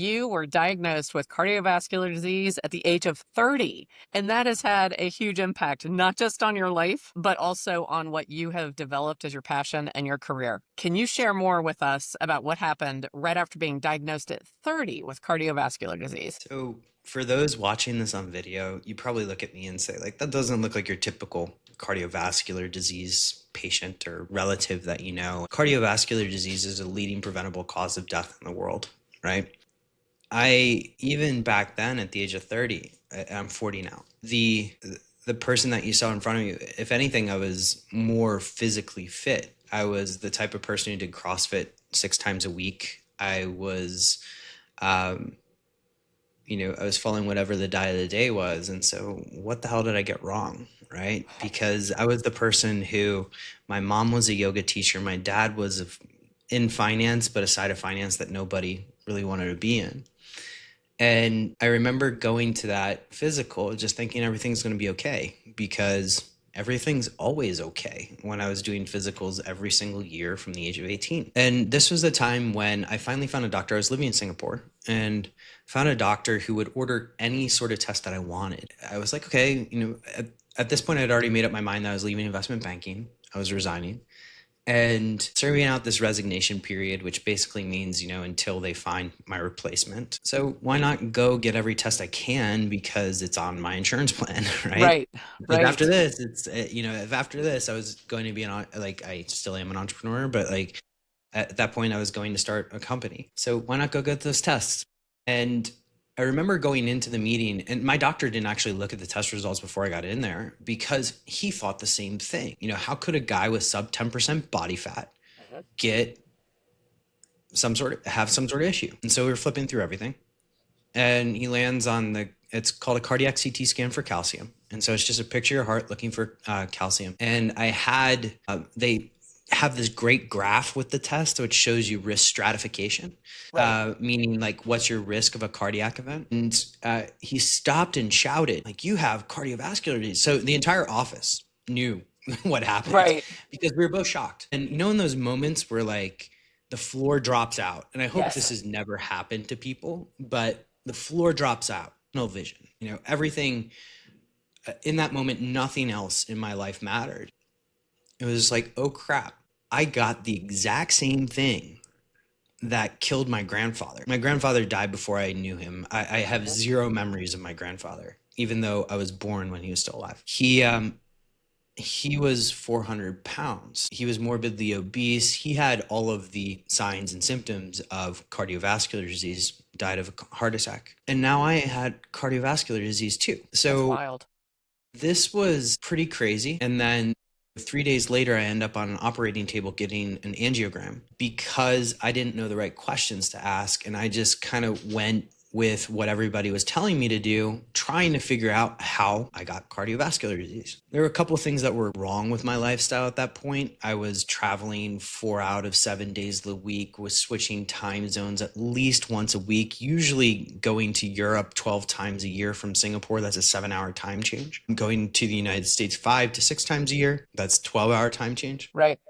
you were diagnosed with cardiovascular disease at the age of 30, and that has had a huge impact, not just on your life, but also on what you have developed as your passion and your career. Can you share more with us about what happened right after being diagnosed at 30 with cardiovascular disease? So for those watching this on video, you probably look at me and say, like, that doesn't look like your typical cardiovascular disease patient or relative that you know. Cardiovascular disease is a leading preventable cause of death in the world, right? Even back then at the age of 30, I'm 40 now. The person that you saw in front of you, if anything, I was more physically fit. I was the type of person who did CrossFit 6 times a week. I was um, I was following whatever the diet of the day was. And so what the hell did I get wrong? Right. Because I was the person who, my mom was a yoga teacher. My dad was in finance, but a side of finance that nobody really wanted to be in. And I remember going to that physical, just thinking everything's going to be okay, because everything's always okay when I was doing physicals every single year from the age of 18. And this was the time when I finally found a doctor. I was living in Singapore and found a doctor who would order any sort of test that I wanted. I was like, okay, at this point, I'd already made up my mind that I was leaving investment banking. I was resigning and serving out this resignation period, which basically means, until they find my replacement. So why not go get every test I can, because it's on my insurance plan, right? Right, If after right. this, if after this I was going to be I still am an entrepreneur, but like at that point I was going to start a company. So why not go get those tests? And I remember going into the meeting, and my doctor didn't actually look at the test results before I got in there, because he thought the same thing. How could a guy with sub 10% body fat get have some sort of issue? And so we were flipping through everything, and he lands on it's called a cardiac CT scan for calcium. And so it's just a picture of your heart looking for calcium. And they have this great graph with the test, which shows you risk stratification, Right. meaning like what's your risk of a cardiac event. And he stopped and shouted, like, you have cardiovascular disease. So the entire office knew what happened, Right. because we were both shocked. And in those moments where like the floor drops out, and I hope this Yes. has never happened to people, but the floor drops out, no vision, everything in that moment, nothing else in my life mattered. It was like, oh crap, I got the exact same thing that killed my grandfather. My grandfather died before I knew him. I have zero memories of my grandfather, even though I was born when he was still alive. He was 400 pounds. He was morbidly obese. He had all of the signs and symptoms of cardiovascular disease, died of a heart attack. And now I had cardiovascular disease too. That's So wild. this was pretty crazy. And then 3 days later, I end up on an operating table getting an angiogram, because I didn't know the right questions to ask. And I just kind of went with what everybody was telling me to do, trying to figure out how I got cardiovascular disease. There were a couple of things that were wrong with my lifestyle at that point. I was traveling 4 out of 7 days of the week, was switching time zones at least once a week, usually going to Europe 12 times a year from Singapore. That's a 7-hour time change. I'm going to the United States 5 to 6 times a year. That's 12-hour time change. Right.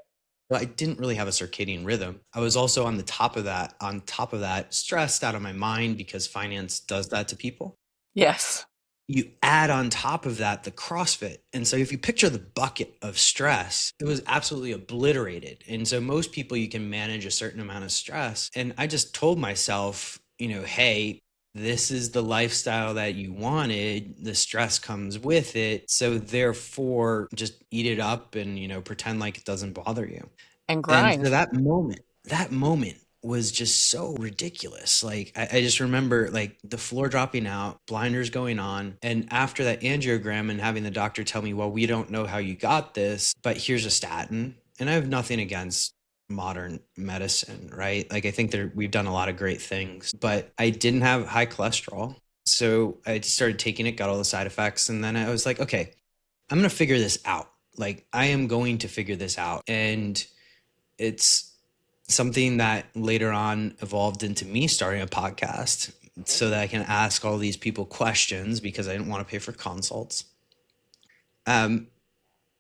Well, I didn't really have a circadian rhythm. I was also on top of that, stressed out of my mind, because finance does that to people. Yes. You add on top of that the CrossFit. And so if you picture the bucket of stress, it was absolutely obliterated. And so most people, you can manage a certain amount of stress. And I just told myself, hey, this is the lifestyle that you wanted. The stress comes with it. So therefore, just eat it up and, pretend like it doesn't bother you. And And so grind. that moment was just so ridiculous. Like I just remember like the floor dropping out, blinders going on. And after that angiogram and having the doctor tell me, well, we don't know how you got this, but here's a statin. And I have nothing against modern medicine, right? Like I think that we've done a lot of great things, but I didn't have high cholesterol. So I just started taking it, got all the side effects. And then I was like, okay, I'm going to figure this out. Like I am going to figure this out. And it's something that later on evolved into me starting a podcast so that I can ask all these people questions, because I didn't want to pay for consults. Um,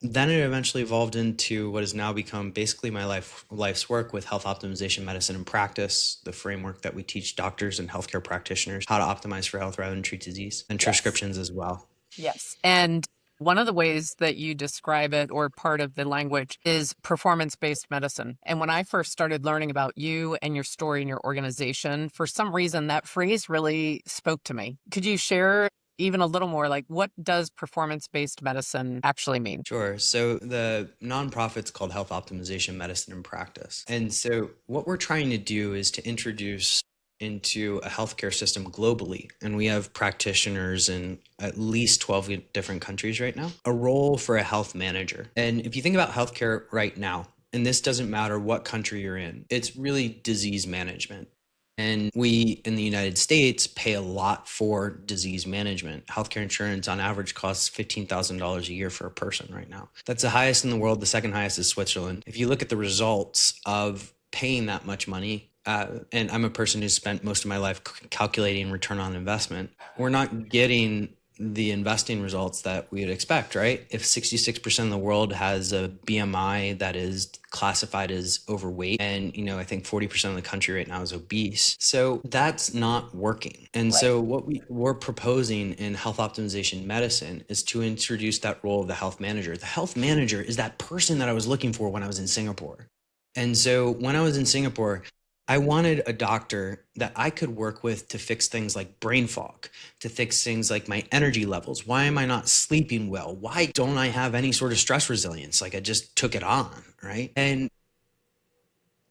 Then it eventually evolved into what has now become basically my life's work with health optimization medicine and practice, the framework that we teach doctors and healthcare practitioners how to optimize for health rather than treat disease, and Yes. Troscriptions as well. Yes. And one of the ways that you describe it, or part of the language, is performance based medicine. And when I first started learning about you and your story and your organization, for some reason, that phrase really spoke to me. Could you share even a little more, like, what does performance based medicine actually mean? Sure. So the nonprofit's called Health Optimization Medicine and Practice. And so what we're trying to do is to introduce into a healthcare system globally, and we have practitioners in at least 12 different countries right now, a role for a health manager. And if you think about healthcare right now, and this doesn't matter what country you're in, it's really disease management. And we in the United States pay a lot for disease management. Healthcare insurance on average costs $15,000 a year for a person right now. That's the highest in the world. The second highest is Switzerland. If you look at the results of paying that much money, and I'm a person who's spent most of my life calculating return on investment, we're not getting the investing results that we would expect, right? If 66% of the world has a BMI that is classified as overweight, and I think 40% of the country right now is obese. So that's not working. And Right. so what we're proposing in health optimization medicine is to introduce that role of the health manager. The health manager is that person that I was looking for when I was in Singapore. And so when I was in Singapore, I wanted a doctor that I could work with to fix things like brain fog, to fix things like my energy levels. Why am I not sleeping well? Why don't I have any sort of stress resilience? Like I just took it on, right? And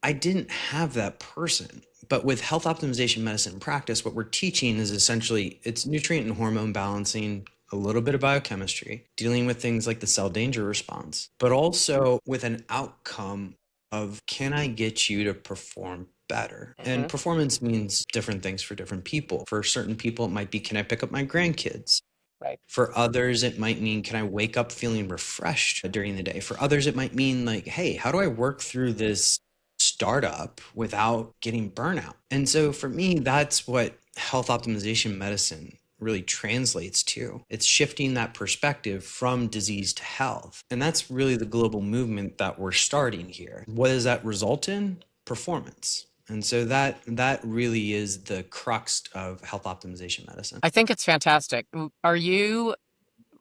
I didn't have that person. But with health optimization medicine practice, what we're teaching is essentially it's nutrient and hormone balancing, a little bit of biochemistry, dealing with things like the cell danger response, but also with an outcome of can I get you to perform better? And Hmm. performance means different things for different people. For certain people, it might be, can I pick up my grandkids? Right. For others, it might mean, can I wake up feeling refreshed during the day? For others, it might mean like, hey, how do I work through this startup without getting burnout? And so for me, that's what health optimization medicine really translates to. It's shifting that perspective from disease to health. And that's really the global movement that we're starting here. What does that result in? Performance. And so that really is the crux of health optimization medicine. I think it's fantastic. Are you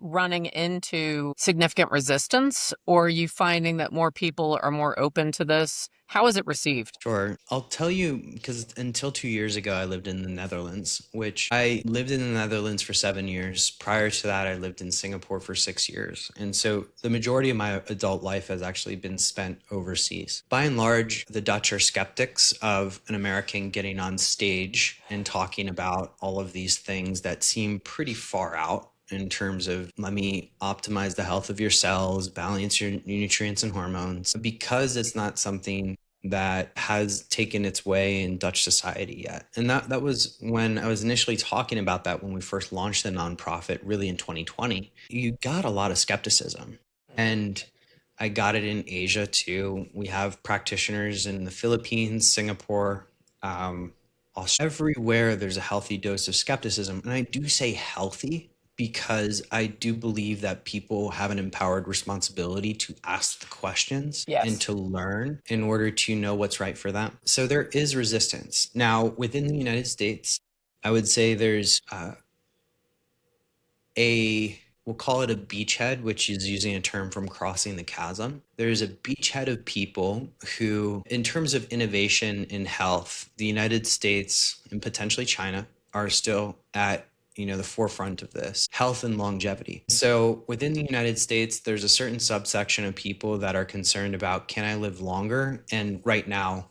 running into significant resistance, or are you finding that more people are more open to this? How is it received? Sure. I'll tell you because until 2 years ago, I lived in the Netherlands, which I lived in the Netherlands for 7 years. Prior to that, I lived in Singapore for 6 years. And so the majority of my adult life has actually been spent overseas. By and large, the Dutch are skeptics of an American getting on stage and talking about all of these things that seem pretty far out in terms of let me optimize the health of your cells, balance your nutrients and hormones, because it's not something that has taken its way in Dutch society yet. And that was when I was initially talking about that when we first launched the nonprofit, really in 2020. You got a lot of skepticism. And I got it in Asia too. We have practitioners in the Philippines, Singapore, everywhere there's a healthy dose of skepticism. And I do say healthy because I do believe that people have an empowered responsibility to ask the questions and Yes. to learn in order to know what's right for them. So there is resistance. Now, within the United States, I would say there's we'll call it a beachhead, which is using a term from Crossing the Chasm. There's a beachhead of people who, in terms of innovation in health, the United States and potentially China are still at the forefront of this health and longevity. So within the United States, there's a certain subsection of people that are concerned about, can I live longer? And right now,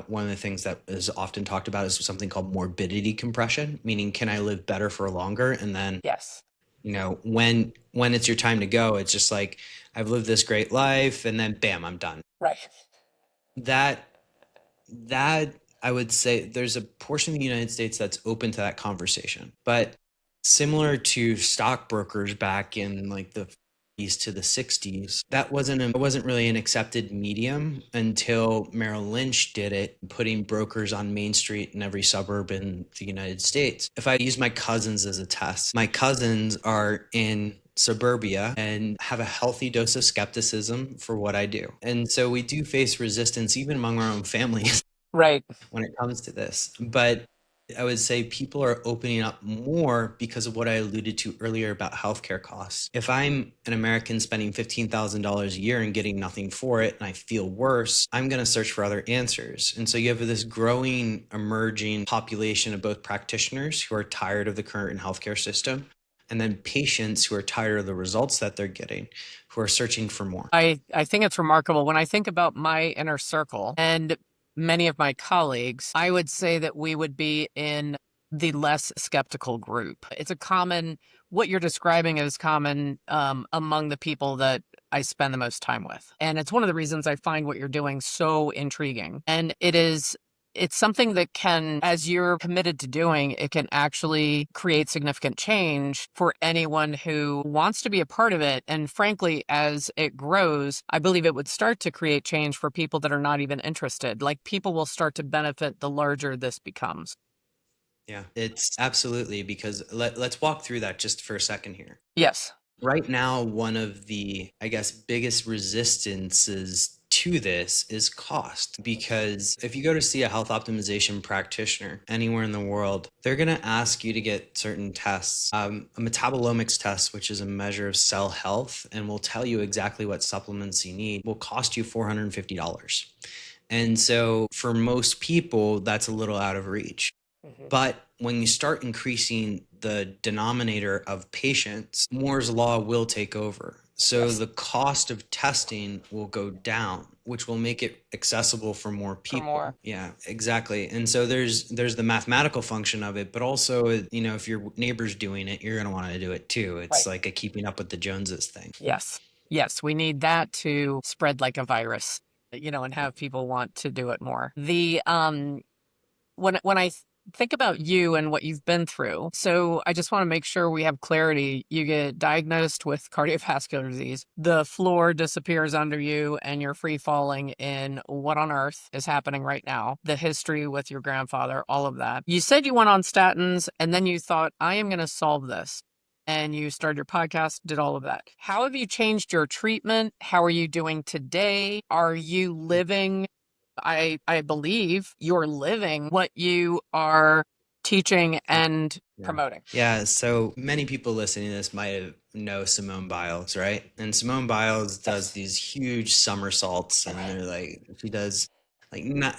one of the things that is often talked about is something called morbidity compression, meaning can I live better for longer? And then Yes. when it's your time to go, it's just like, I've lived this great life and then bam, I'm done. Right. That that I would say there's a portion of the United States that's open to that conversation. But similar to stockbrokers back in like the 50s to the 60s, that wasn't really an accepted medium until Merrill Lynch did it, putting brokers on Main Street in every suburb in the United States. If I use my cousins as a test, my cousins are in suburbia and have a healthy dose of skepticism for what I do. And so we do face resistance even among our own families Right. when it comes to this. But I would say people are opening up more because of what I alluded to earlier about healthcare costs. If I'm an American spending $15,000 a year and getting nothing for it, and I feel worse, I'm going to search for other answers. And so you have this growing, emerging population of both practitioners who are tired of the current healthcare system, and then patients who are tired of the results that they're getting, who are searching for more. I think it's remarkable. When I think about my inner circle and many of my colleagues, I would say that we would be in the less skeptical group. It's a common, what you're describing is common among the people that I spend the most time with. And it's one of the reasons I find what you're doing so intriguing. And it's something that can, as you're committed to doing, it can actually create significant change for anyone who wants to be a part of it. And frankly, as it grows, I believe it would start to create change for people that are not even interested. Like people will start to benefit the larger this becomes. Yeah, it's absolutely, because let's walk through that just for a second here. Yes. Right now, one of the, I guess, biggest resistances to this is cost. Because if you go to see a health optimization practitioner anywhere in the world, they're going to ask you to get certain tests. A metabolomics test, which is a measure of cell health and will tell you exactly what supplements you need, will cost you $450. And so for most people, that's a little out of reach. But when you start increasing the denominator of patients, Moore's law will take over. So Yes. the cost of testing will go down, which will make it accessible for more For people. more. Yeah, exactly. And so there's the mathematical function of it, but also, if your neighbor's doing it, you're going to want to do it too. It's Right. like a keeping up with the Joneses thing. Yes. Yes. We need that to spread like a virus, and have people want to do it more. When I think about you and what you've been through, so I just want to make sure we have clarity. You get diagnosed with cardiovascular disease, the floor disappears under you, and you're free falling in what on earth is happening right now, the history with your grandfather, all of that. You said you went on statins, and then you thought, I am going to solve this. And you started your podcast, did all of that. How have you changed your treatment? How are you doing today? Are you living I believe you're living what you are teaching and Yeah. promoting. Yeah. So many people listening to this might have know Simone Biles, right? And Simone Biles does Yes. these huge somersaults, and they're like, she does like not,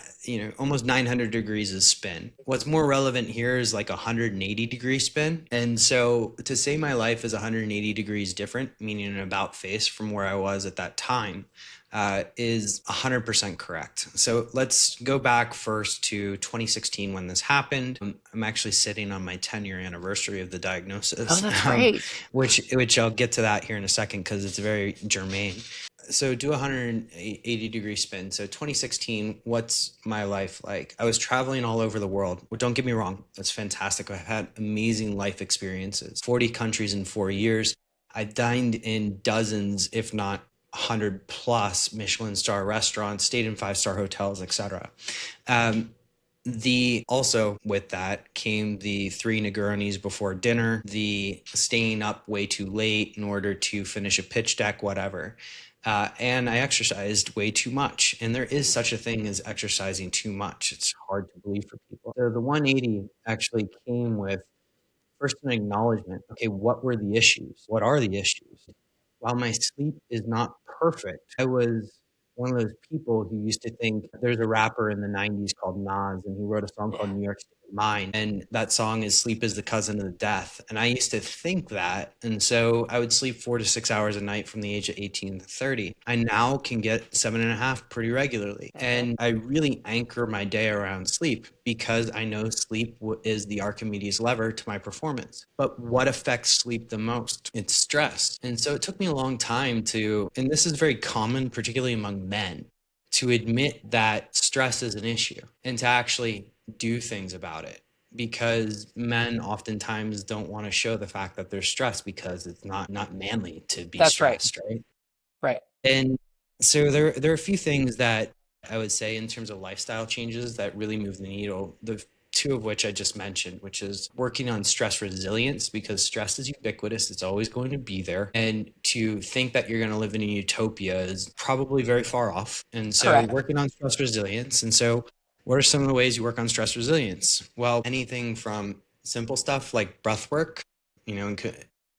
almost 900 degrees of spin. What's more relevant here is like 180-degree spin. And so to say my life is 180 degrees different, meaning an about face from where I was at that time, is 100% correct. So let's go back first to 2016 when this happened. I'm actually sitting on my 10-year anniversary of the diagnosis, Oh, that's great. which I'll get to that here in a second because it's very germane. So do 180-degree spin. So 2016, what's my life like? I was traveling all over the world. Well, don't get me wrong, that's fantastic. I've had amazing life experiences, 40 countries in 4 years. I dined in dozens, if not 100 plus Michelin star restaurants, stayed in 5-star hotels, etc. Also with that came the 3 Negronis before dinner, the staying up way too late in order to finish a pitch deck, whatever. And I exercised way too much. And there is such a thing as exercising too much. It's hard to believe for people. So the 180 actually came with first an acknowledgement. Okay, what were the issues? What are the issues? While my sleep is not perfect, I was one of those people who used to think there's a rapper in the 90s called Nas, and he wrote a song called New York State of Mind. And that song is Sleep is the Cousin of Death. And I used to think that. And so I would sleep 4 to 6 hours a night from the age of 18 to 30. I now can get 7.5 pretty regularly. And I really anchor my day around sleep because I know sleep is the Archimedes lever to my performance. But what affects sleep the most? It's stress. And so it took me a long time and this is very common, particularly among men, to admit that stress is an issue and to actually do things about it. Because men oftentimes don't want to show the fact that they're stressed because it's not manly to be That's right. stressed, right? Right. And so there are a few things that I would say in terms of lifestyle changes that really move the needle. The two of which I just mentioned, which is working on stress resilience, because stress is ubiquitous. It's always going to be there. And to think that you're going to live in a utopia is probably very far off. And so Correct. working on stress resilience. And so what are some of the ways you work on stress resilience? Well, anything from simple stuff like breath work, you know,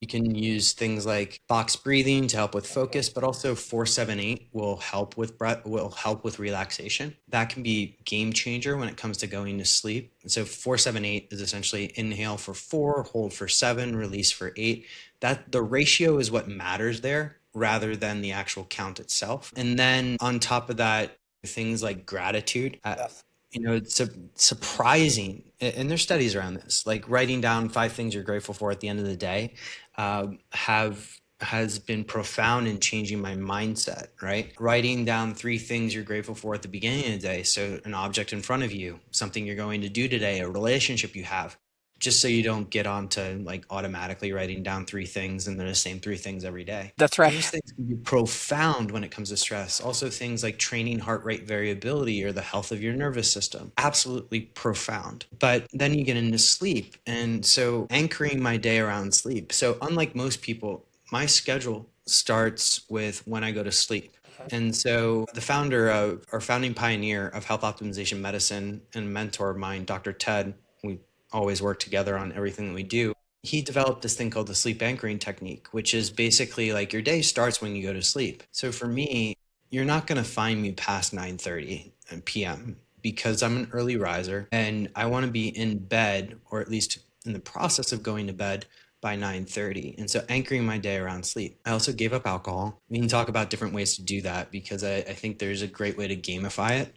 you can use things like box breathing to help with focus, but also 478 will help with breath, will help with relaxation. That can be game changer when it comes to going to sleep. So 478 is essentially inhale for 4, hold for 7, release for 8. That the ratio is what matters there rather than the actual count itself. And then on top of that, things like gratitude. Yes. It's surprising, and there's studies around this, like writing down 5 things you're grateful for at the end of the day, has been profound in changing my mindset, right? Writing down 3 things you're grateful for at the beginning of the day. So an object in front of you, something you're going to do today, a relationship you have, just so you don't get on to like automatically writing down 3 things and they're the same 3 things every day. That's right. Those things can be profound when it comes to stress. Also, things like training heart rate variability or the health of your nervous system, absolutely profound. But then you get into sleep. And so anchoring my day around sleep. So unlike most people, my schedule starts with when I go to sleep. And so the founder of, or founding pioneer of health optimization medicine and mentor of mine, Dr. Ted, we always work together on everything that we do. He developed this thing called the sleep anchoring technique, which is basically like your day starts when you go to sleep. So for me, you're not going to find me past 9:30 p.m. because I'm an early riser and I want to be in bed, or at least in the process of going to bed, by 9:30. And so anchoring my day around sleep. I also gave up alcohol. We can talk about different ways to do that because I think there's a great way to gamify it.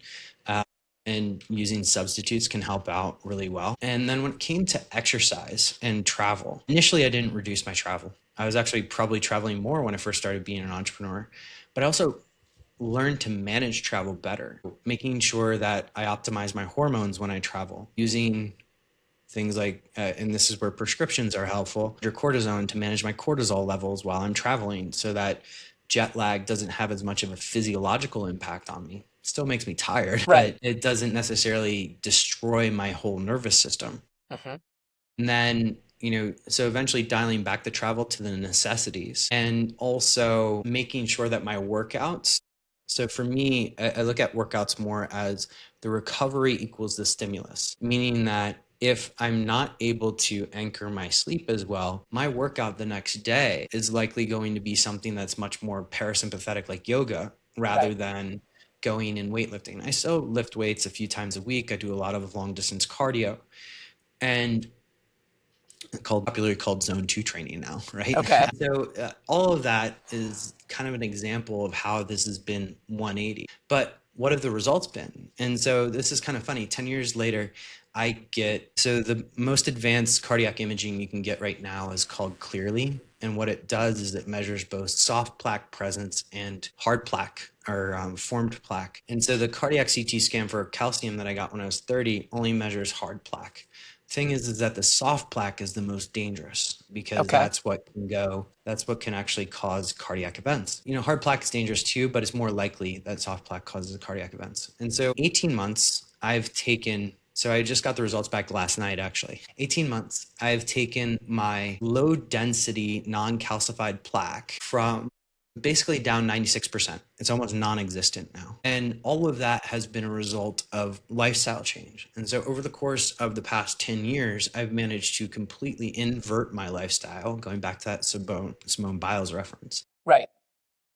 And using substitutes can help out really well. And then when it came to exercise and travel, initially I didn't reduce my travel. I was actually probably traveling more when I first started being an entrepreneur, but I also learned to manage travel better, making sure that I optimize my hormones when I travel, using things like, and this is where prescriptions are helpful, your cortisone to manage my cortisol levels while I'm traveling so that jet lag doesn't have as much of a physiological impact on me. It still makes me tired, Right. but it doesn't necessarily destroy my whole nervous system. Hmm. And then, so eventually dialing back the travel to the necessities and also making sure that my workouts. So for me, I look at workouts more as the recovery equals the stimulus, meaning that if I'm not able to anchor my sleep as well, my workout the next day is likely going to be something that's much more parasympathetic, like yoga, rather Right. than going and weightlifting. I still lift weights a few times a week. I do a lot of long distance cardio and popularly called zone 2 training now, right? Okay. So all of that is kind of an example of how this has been 180. But what have the results been? And so this is kind of funny. 10 years later, so the most advanced cardiac imaging you can get right now is called Clearly. And what it does is it measures both soft plaque presence and hard plaque, or formed plaque. And so the cardiac CT scan for calcium that I got when I was 30 only measures hard plaque. Thing is that the soft plaque is the most dangerous because Okay. that's what can actually cause cardiac events. Hard plaque is dangerous too, but it's more likely that soft plaque causes cardiac events. And so 18 months so I just got the results back last night, actually. 18 months, I've taken my low density non-calcified plaque from basically down 96%. It's almost non-existent now. And all of that has been a result of lifestyle change. And so over the course of the past 10 years, I've managed to completely invert my lifestyle, going back to that Simone Biles reference. Right.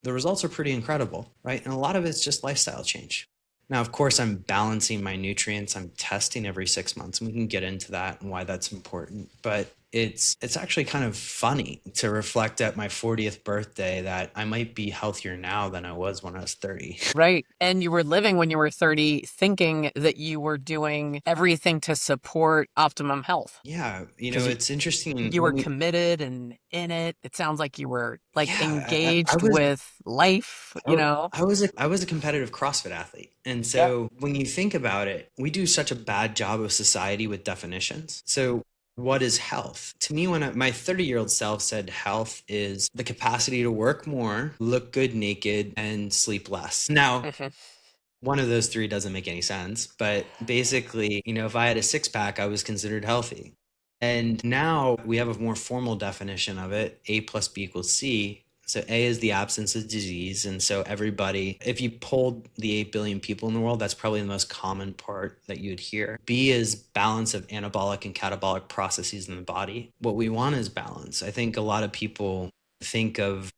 The results are pretty incredible, right? And a lot of it's just lifestyle change. Now, of course, I'm balancing my nutrients. I'm testing every 6 months, and we can get into that and why that's important. But it's actually kind of funny to reflect at my 40th birthday that I might be healthier now than I was when I was 30. Right. And you were living when you were 30, thinking that you were doing everything to support optimum health Yeah, because it's interesting you were when you, committed and in it. It sounds like you were like yeah, I engaged was with life, I was a competitive CrossFit athlete. And Yeah. so when you think about it, we do such a bad job of society with definitions. So what is health? To me, when my 30-year-old self said health is the capacity to work more, look good naked, and sleep less. Now, Mhm. One of those three doesn't make any sense, but basically, if I had a six pack, I was considered healthy. And now we have a more formal definition of it. A plus B equals C. So A is the absence of disease. And so everybody, if you polled the 8 billion people in the world, that's probably the most common part that you would hear. B is balance of anabolic and catabolic processes in the body. What we want is balance. I think a lot of people think of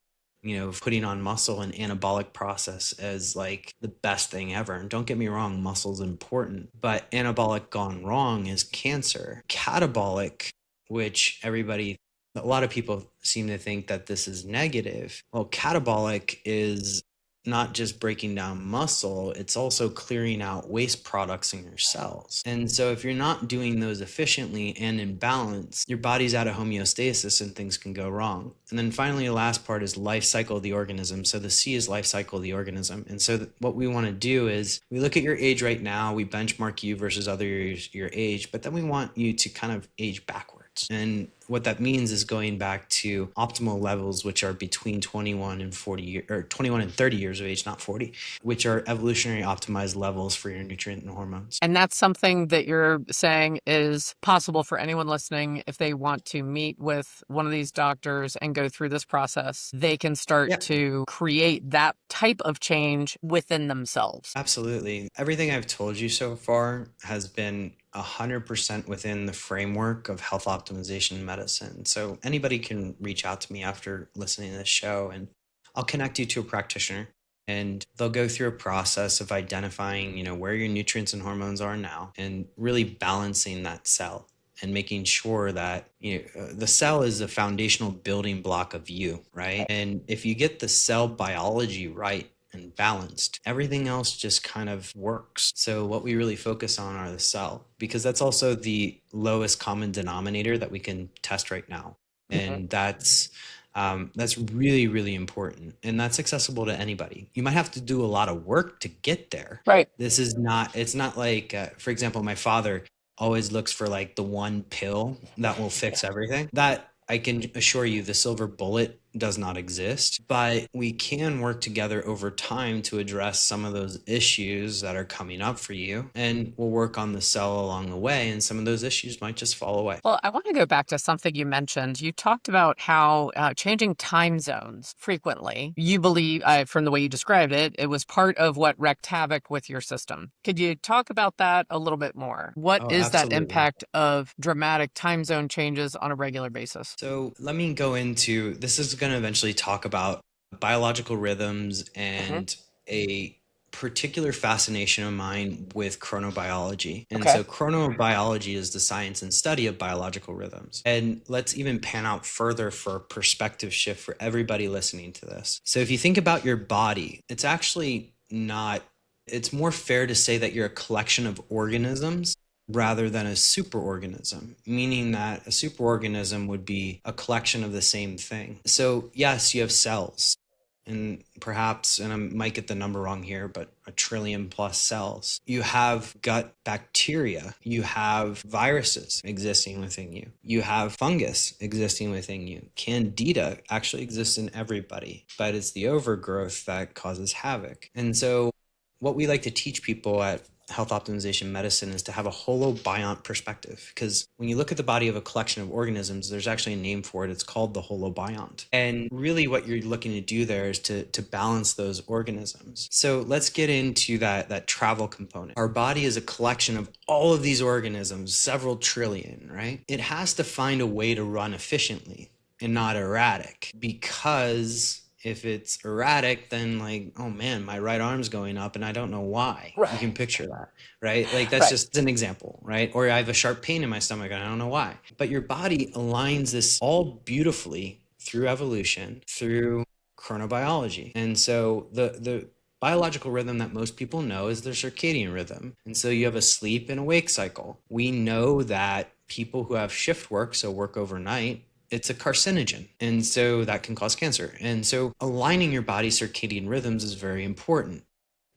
putting on muscle and anabolic process as like the best thing ever. And don't get me wrong, muscle's important, but anabolic gone wrong is cancer. Catabolic, which a lot of people seem to think that this is negative. Well, catabolic is not just breaking down muscle, it's also clearing out waste products in your cells. And so if you're not doing those efficiently and in balance, your body's out of homeostasis and things can go wrong. And then finally, the last part is life cycle of the organism. So the C is life cycle of the organism. And so what we want to do is we look at your age right now, we benchmark you versus other your age, but then we want you to kind of age backwards. And what that means is going back to optimal levels, which are between 21 and 40 or 21 and 30 years of age, not 40, which are evolutionary optimized levels for your nutrient and hormones. And that's something that you're saying is possible for anyone listening. If they want to meet with one of these doctors and go through this process, they can start to create that type of change within themselves. Absolutely. Everything I've told you so far has been 100% within the framework of health optimization medicine. So anybody can reach out to me after listening to this show, and I'll connect you to a practitioner, and they'll go through a process of identifying, where your nutrients and hormones are now and really balancing that cell and making sure that the cell is the foundational building block of you, right? And if you get the cell biology right and balanced, everything else just kind of works. So what we really focus on are the cell, because that's also the lowest common denominator that we can test right now. And that's really, really important. And that's accessible to anybody. You might have to do a lot of work to get there. Right. It's not like, for example, my father always looks for like the one pill that will fix everything. That I can assure you the silver bullet does not exist, but we can work together over time to address some of those issues that are coming up for you. And we'll work on the cell along the way, and some of those issues might just fall away. Well, I want to go back to something you mentioned. You talked about how changing time zones frequently, you believe, from the way you described it, it was part of what wreaked havoc with your system. Could you talk about that a little bit more? What is that impact of dramatic time zone changes on a regular basis? So let me go into, this is going to eventually talk about biological rhythms and a particular fascination of mine with chronobiology. And so chronobiology is the science and study of biological rhythms. And let's even pan out further for a perspective shift for everybody listening to this. So if you think about your body, it's actually not, it's more fair to say that you're a collection of organisms rather than a superorganism, meaning that a superorganism would be a collection of the same thing. So yes, you have cells, and perhaps, and I might get the number wrong here, but 1 trillion plus cells. You have gut bacteria. You have viruses existing within you. You have fungus existing within you. Candida actually exists in everybody, but it's the overgrowth that causes havoc. And so what we like to teach people at health optimization medicine is to have a holobiont perspective, because when you look at the body of a collection of organisms, there's actually a name for it. It's called the holobiont. And really what you're looking to do there is to balance those organisms. So let's get into that travel component. Our body is a collection of all of these organisms, several trillion, right? It has to find a way to run efficiently and not erratic, because if it's erratic, then like, oh man, my right arm's going up and I don't know why. Right. You can picture that, right? Like that's just an example, right? Or I have a sharp pain in my stomach and I don't know why. But your body aligns this all beautifully through evolution, through chronobiology. And so the biological rhythm that most people know is their circadian rhythm. And so you have a sleep and awake cycle. We know that people who have shift work, so work overnight, it's a carcinogen. And so that can cause cancer. And so aligning your body's circadian rhythms is very important.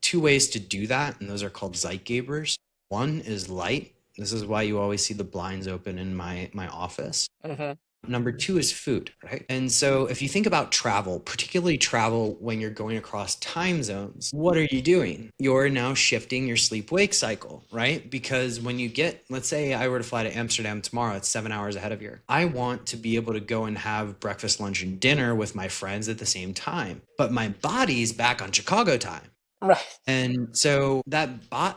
2 ways to do that, and those are called Zeitgebers. One is light. This is why you always see the blinds open in my office. Number two is food, right? And so if you think about travel, particularly travel when you're going across time zones, what are you doing? You're now shifting your sleep wake cycle, right? Because when you get, let's say I were to fly to Amsterdam tomorrow, it's 7 hours ahead of here. I want to be able to go and have breakfast, lunch, and dinner with my friends at the same time. But my body's back on Chicago time. Right. And so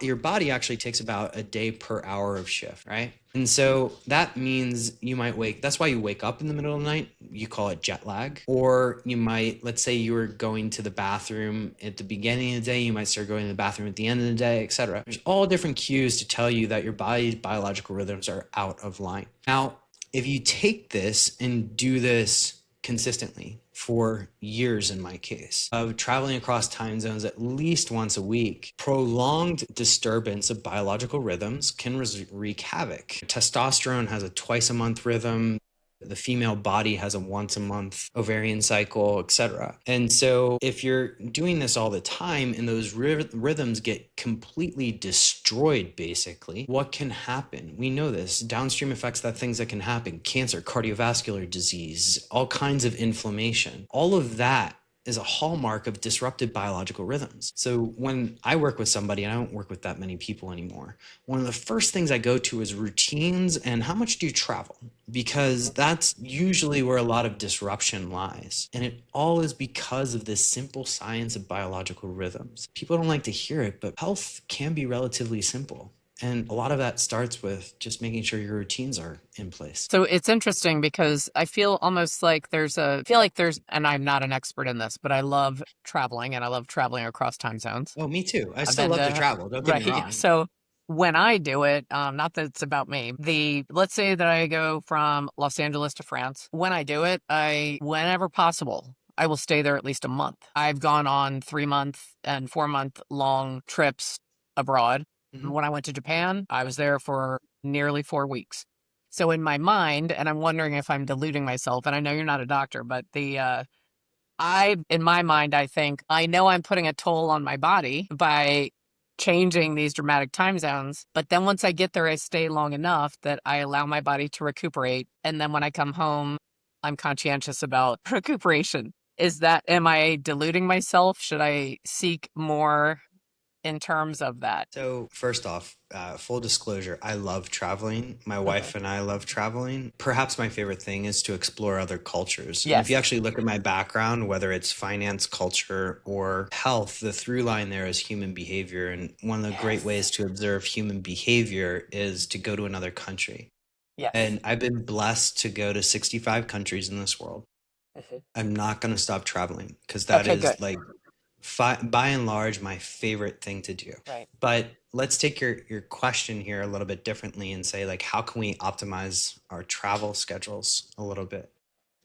your body actually takes about a day per hour of shift, right? And so that means that's why you wake up in the middle of the night. You call it jet lag. Or you might, let's say you were going to the bathroom at the beginning of the day, you might start going to the bathroom at the end of the day, etc. There's all different cues to tell you that your body's biological rhythms are out of line. Now, if you take this and do this consistently for years, in my case, of traveling across time zones at least once a week, prolonged disturbance of biological rhythms can wreak havoc. Testosterone has a twice a month rhythm. The female body has a once a month ovarian cycle, etc. And so if you're doing this all the time and those rhythms get completely destroyed, basically, what can happen? We know this. Downstream effects, things that can happen: cancer, cardiovascular disease, all kinds of inflammation. All of that is a hallmark of disrupted biological rhythms. So when I work with somebody, and I don't work with that many people anymore, one of the first things I go to is routines and how much do you travel? Because that's usually where a lot of disruption lies. And it all is because of this simple science of biological rhythms. People don't like to hear it, but health can be relatively simple. And a lot of that starts with just making sure your routines are in place. So it's interesting because I feel almost like and I'm not an expert in this, but I love traveling and I love traveling across time zones. Oh, me too. I I've still been love to to, travel. Don't get me right. wrong. So when I do it, not that it's about me, let's say that I go from Los Angeles to France. When I do it, whenever possible, I will stay there at least a month. I've gone on 3 month and 4 month long trips abroad. Mhm. When I went to Japan, I was there for nearly 4 weeks. So in my mind, and I'm wondering if I'm deluding myself, and I know you're not a doctor, but in my mind, I think I know I'm putting a toll on my body by changing these dramatic time zones. But then once I get there, I stay long enough that I allow my body to recuperate. And then when I come home, I'm conscientious about recuperation. Am I deluding myself? Should I seek more in terms of that? So, first off, full disclosure, I love traveling. My Mhm. wife and I love traveling. Perhaps my favorite thing is to explore other cultures. And if you Yes. actually look at my background, whether it's finance, culture, or health, the through line there is human behavior. And one of the great Yes. ways to observe human behavior is to go to another country. Yes. And I've been blessed to go to 65 countries in this world. Mhm. I'm not going to stop traveling because that Okay, good. is like by and large my favorite thing to do. Right. But let's take your question here a little bit differently and say, like, how can we optimize our travel schedules a little bit?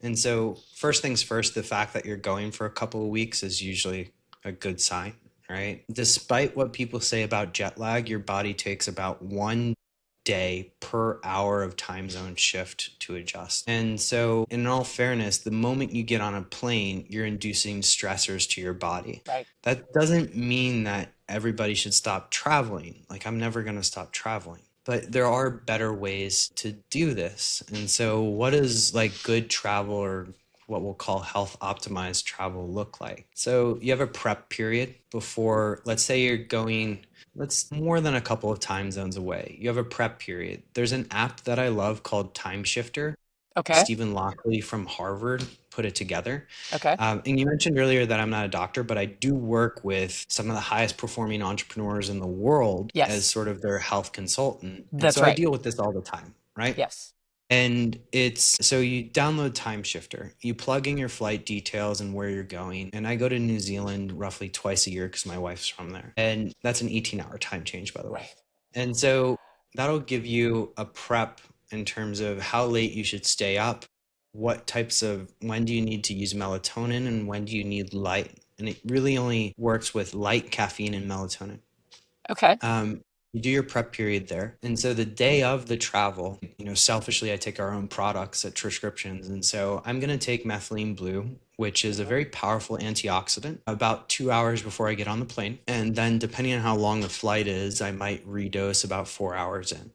And so first things first, the fact that you're going for a couple of weeks is usually a good sign, right? Despite what people say about jet lag, your body takes about 1 day per hour of time zone shift to adjust. And so, in all fairness, the moment you get on a plane, you're inducing stressors to your body. Right. That doesn't mean that everybody should stop traveling. Like, I'm never going to stop traveling. But there are better ways to do this. And so, what does like good travel or what we'll call health optimized travel look like? So, you have a prep period before, let's say you're going, let's more than a couple of time zones away. You have a prep period. There's an app that I love called Time Shifter. Okay. Stephen Lockley from Harvard put it together. Okay. And you mentioned earlier that I'm not a doctor, but I do work with some of the highest performing entrepreneurs in the world as Yes. sort of their health consultant. And That's so I right. deal with this all the time, right? Yes. And it's so you download Time Shifter, you plug in your flight details and where you're going. And I go to New Zealand roughly twice a year because my wife's from there. And that's an 18-hour time change, by the way. Right. And so that'll give you a prep in terms of how late you should stay up, when do you need to use melatonin and when do you need light. And it really only works with light, caffeine, and melatonin. Okay. Um, you do your prep period there. And so the day of the travel, selfishly, I take our own products at Troscriptions. And so I'm going to take methylene blue, which is a Mhm. very powerful antioxidant, about 2 hours before I get on the plane. And then depending on how long the flight is, I might redose about 4 hours in.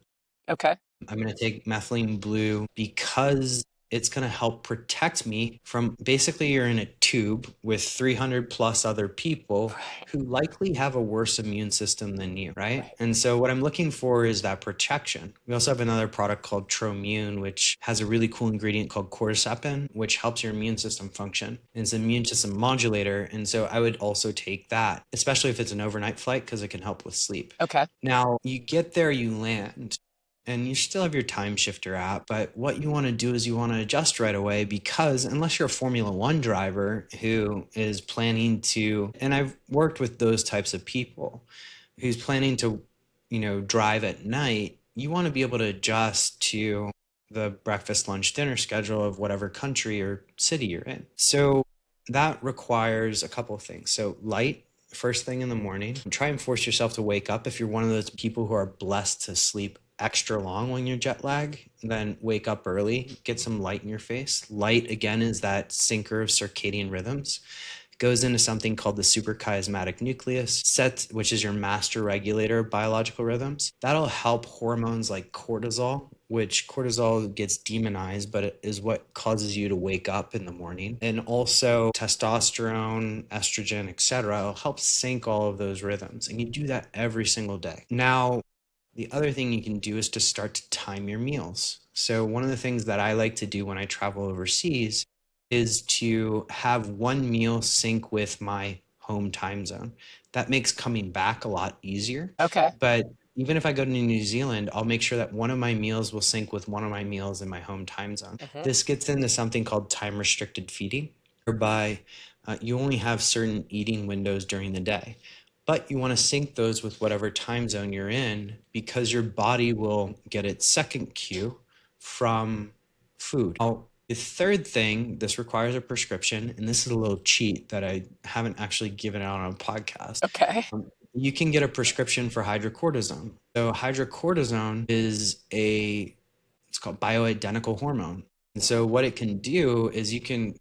Okay. I'm going to take methylene blue because it's going to help protect me from basically you're in a tube with 300 plus other people Right. who likely have a worse immune system than you, right? Right. And so what I'm looking for is that protection. We also have another product called Troimmune, which has a really cool ingredient called cordyceps, which helps your immune system function. And it's an immune system modulator. And so I would also take that, especially if it's an overnight flight, because it can help with sleep. Okay. Now, you get there, you land, and you still have your time shifter app, but what you want to do is you want to adjust right away, because unless you're a Formula One driver who is planning to, and I've worked with those types of people, who's planning to, drive at night, you want to be able to adjust to the breakfast, lunch, dinner schedule of whatever country or city you're in. So that requires a couple of things. So light, first thing in the morning. Try and force yourself to wake up. If you're one of those people who are blessed to sleep extra long when you're jet lag, then wake up early, get some light in your face. Light, again, is that syncer of circadian rhythms. Goes into something called the suprachiasmatic nucleus, which is your master regulator of biological rhythms. That'll help hormones like cortisol, which cortisol gets demonized, but it is what causes you to wake up in the morning. And also testosterone, estrogen, etc. It'll help sync all of those rhythms. And you do that every single day. Now, the other thing you can do is to start to time your meals. So one of the things that I like to do when I travel overseas is to have one meal sync with my home time zone. That makes coming back a lot easier. Okay. But even if I go to New Zealand, I'll make sure that one of my meals will sync with one of my meals in my home time zone. This gets into something called time restricted feeding, whereby you only have certain eating windows during the day, but you want to sync those with whatever time zone you're in, because your body will get its second cue from food. Now, the third thing, this requires a prescription, and this is a little cheat that I haven't actually given out on a podcast. Okay. You can get a prescription for hydrocortisone. So hydrocortisone is it's called bioidentical hormone. And so what it can do is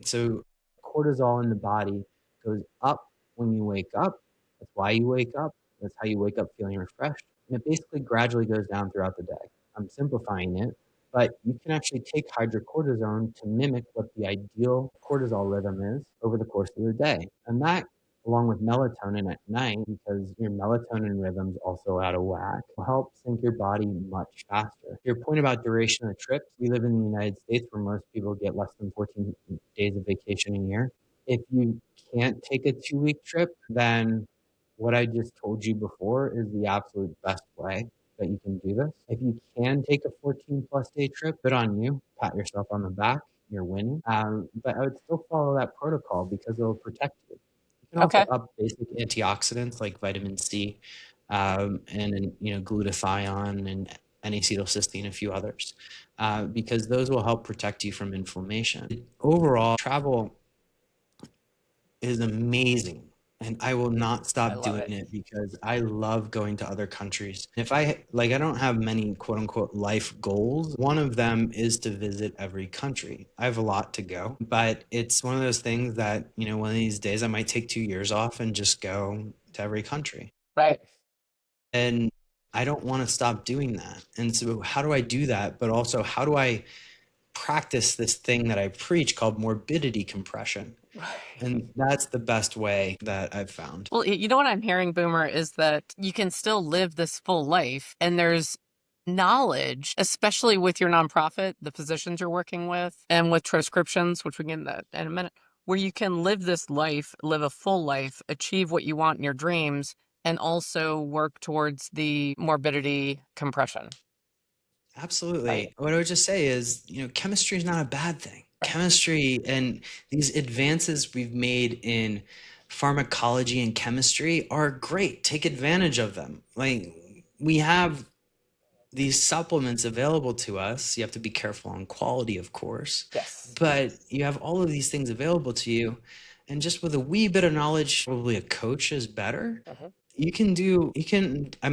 so cortisol in the body goes up when you wake up. That's why you wake up. That's how you wake up feeling refreshed. And it basically gradually goes down throughout the day. I'm simplifying it, but you can actually take hydrocortisone to mimic what the ideal cortisol rhythm is over the course of the day. And that, along with melatonin at night, because your melatonin rhythm's also out of whack, will help sync your body much faster. Your point about duration of trips, we live in the United States where most people get less than 14 days of vacation a year. If you can't take a 2-week trip, then what I just told you before is the absolute best way that you can do this. If you can take a 14 plus day trip, good on you. Pat yourself on the back. You're winning. But I would still follow that protocol because it'll protect you. You can also Okay. up basic antioxidants like vitamin C, and glutathione and N-acetylcysteine, a few others, because those will help protect you from inflammation. Overall, travel is amazing. And I will not I stop love doing it. it because I love going to other countries. If I don't have many quote unquote life goals. One of them is to visit every country. I have a lot to go, but it's one of those things that, one of these days I might take 2 years off and just go to every country. Right. And I don't want to stop doing that. And so how do I do that? But also, how do I practice this thing that I preach called morbidity compression? Right. And that's the best way that I've found. Well, you know what I'm hearing, Boomer, is that you can still live this full life, and there's knowledge, especially with your nonprofit, the physicians you're working with, and with Troscriptions, which we can get into that in a minute, where you can live this life, live a full life, achieve what you want in your dreams, and also work towards the morbidity compression. Right. Absolutely. What I would just say is, chemistry is not a bad thing. Right. Chemistry and these advances we've made in pharmacology and chemistry are great. Take advantage of them. Like, we have these supplements available to us. You have to be careful on quality, of course, Yes. but you have all of these things available to you. And just with a wee bit of knowledge, probably a coach is better. I'm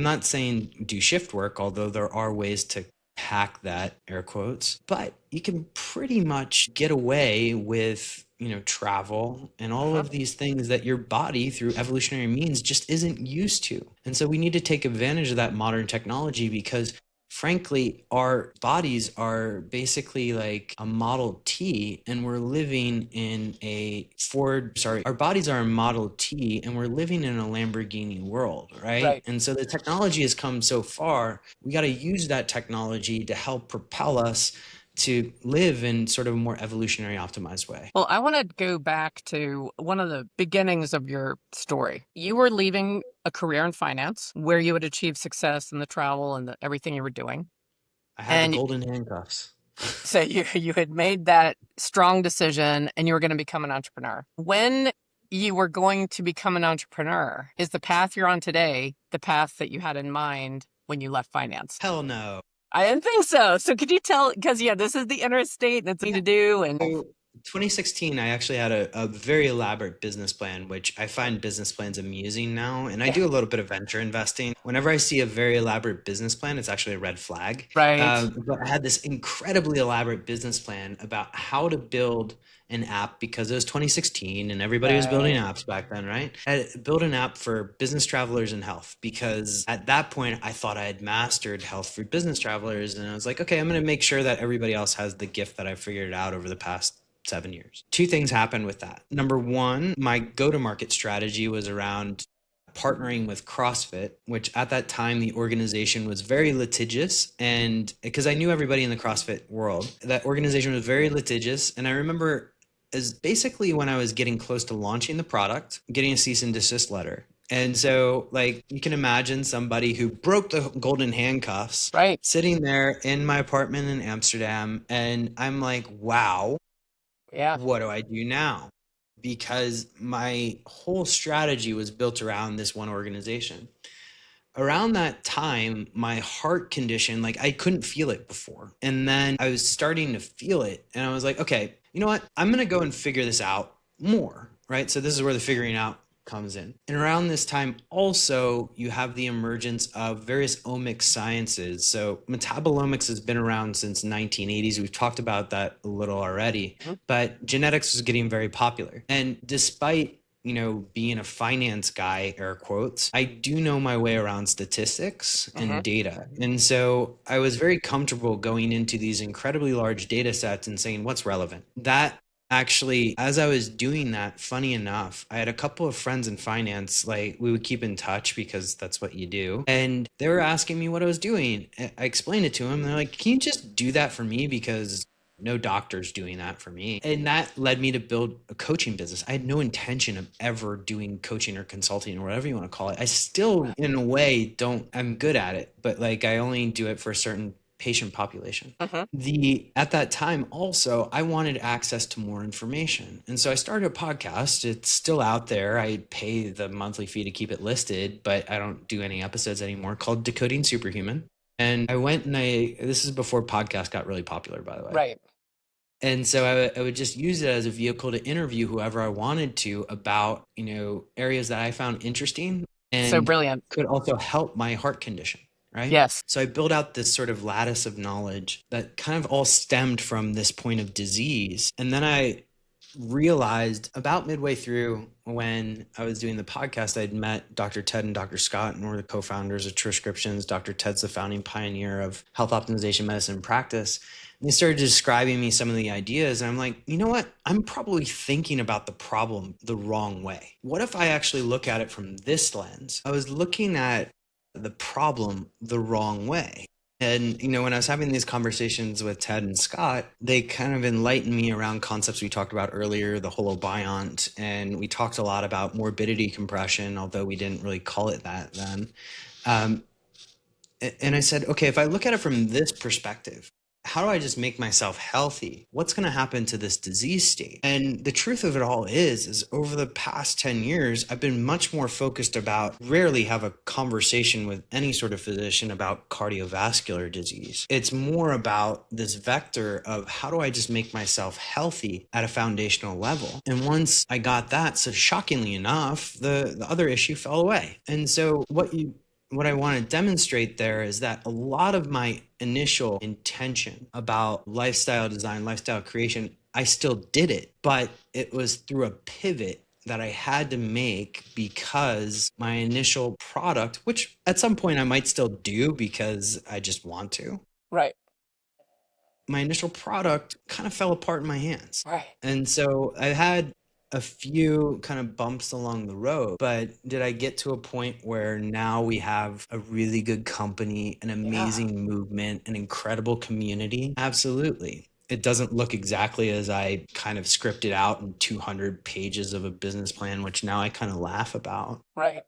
not saying do shift work, although there are ways to hack that, air quotes, but you can pretty much get away with, travel and all of these things that your body through evolutionary means just isn't used to. And so we need to take advantage of that modern technology, because frankly, our bodies are basically like a Model T, and we're living in a our bodies are a Model T, and we're living in a Lamborghini world, right? Right. And so the technology has come so far, we got to use that technology to help propel us to live in sort of a more evolutionary optimized way. Well, I want to go back to one of the beginnings of your story. You were leaving a career in finance where you had achieved success in the travel and everything you were doing. I had the And golden handcuffs. so you had made that strong decision and you were going to become an entrepreneur. When you were going to become an entrepreneur, is the path you're on today the path that you had in mind when you left finance? Hell no. I didn't think so. So could you tell, because yeah, this is the interstate that's need to do. And So 2016, I actually had a very elaborate business plan, which I find business plans amusing now. And I yeah, do a little bit of venture investing. Whenever I see a very elaborate business plan, it's actually a red flag. right, But I had this incredibly elaborate business plan about how to build an app because it was 2016 and everybody was building right. apps back then, right? I built an app for business travelers and health because at that point I thought I had mastered health for business travelers. And I was like, okay, I'm going to make sure that everybody else has the gift that I figured out over the past 7 years. Two things happened with that. Number one, my go to market strategy was around partnering with CrossFit, which at that time the organization was very litigious. And because I knew everybody in the CrossFit world, that organization was very litigious. And I remember as basically when I was getting close to launching the product, getting a cease and desist letter. And so, like, you can imagine somebody who broke the golden handcuffs Right. sitting there in my apartment in Amsterdam. And I'm like, wow, Yeah. what do I do now? Because my whole strategy was built around this one organization. Around that time, my heart condition, like I couldn't feel it before. And then I was starting to feel it. And I was like, okay, you know what? I'm going to go and figure this out more. Right. So this is where the figuring out comes in. And around this time, also, you have the emergence of various omics sciences. So metabolomics has been around since 1980s. We've talked about that a little already, Mhm. but genetics was getting very popular. And despite being a finance guy, air quotes, I do know my way around statistics Mhm. and data. And so I was very comfortable going into these incredibly large data sets and saying, what's relevant? That actually, as I was doing that, funny enough, I had a couple of friends in finance, like we would keep in touch because that's what you do. And they were asking me what I was doing. I explained it to them. They're like, can you just do that for me? Because no doctor's doing that for me. And that led me to build a coaching business. I had no intention of ever doing coaching or consulting or whatever you want to call it. I still, in a way, don't, I'm good at it, but like I only do it for a certain patient population. Mhm. At that time also, I wanted access to more information. And so I started a podcast. It's still out there. I pay the monthly fee to keep it listed, but I don't do any episodes anymore, called Decoding Superhuman. And I went and this is before podcasts got really popular, by the way. Right. And so I would just use it as a vehicle to interview whoever I wanted to about, areas that I found interesting So and brilliant. could also help my heart condition. Right. Yes. So I built out this sort of lattice of knowledge that kind of all stemmed from this point of disease. And then I realized about midway through when I was doing the podcast, I'd met Dr. Ted and Dr. Scott, and we're the co-founders of Troscriptions. Dr. Ted's the founding pioneer of health optimization medicine practice. And they started describing me some of the ideas. And I'm like, you know what? I'm probably thinking about the problem the wrong way. What if I actually look at it from this lens? I was looking at the problem the wrong way. And, when I was having these conversations with Ted and Scott, they kind of enlightened me around concepts we talked about earlier, the holobiont. And we talked a lot about morbidity compression, although we didn't really call it that then. Um, and I said, okay, if I look at it from this perspective, how do I just make myself healthy? What's going to happen to this disease state? And the truth of it all is over the past 10 years, I've been much more focused about rarely have a conversation with any sort of physician about cardiovascular disease. It's more about this vector of how do I just make myself healthy at a foundational level? And once I got that, so shockingly enough, the other issue fell away. And so what I want to demonstrate there is that a lot of my initial intention about lifestyle design, lifestyle creation, I still did it, but it was through a pivot that I had to make because my initial product, which at some point I might still do because I just want to, Right. my initial product kind of fell apart in my hands. Right. And so I had a few kind of bumps along the road, but did I get to a point where now we have a really good company, an Yeah. amazing movement, an incredible community? Absolutely. It doesn't look exactly as I kind of scripted out in 200 pages of a business plan, which now I kind of laugh about. Right.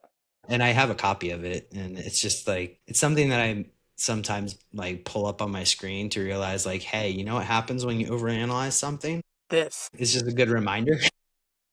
And I have a copy of it, and it's just like it's something that I sometimes like pull up on my screen to realize like, hey, you know what happens when you overanalyze something? This. It's just a good reminder.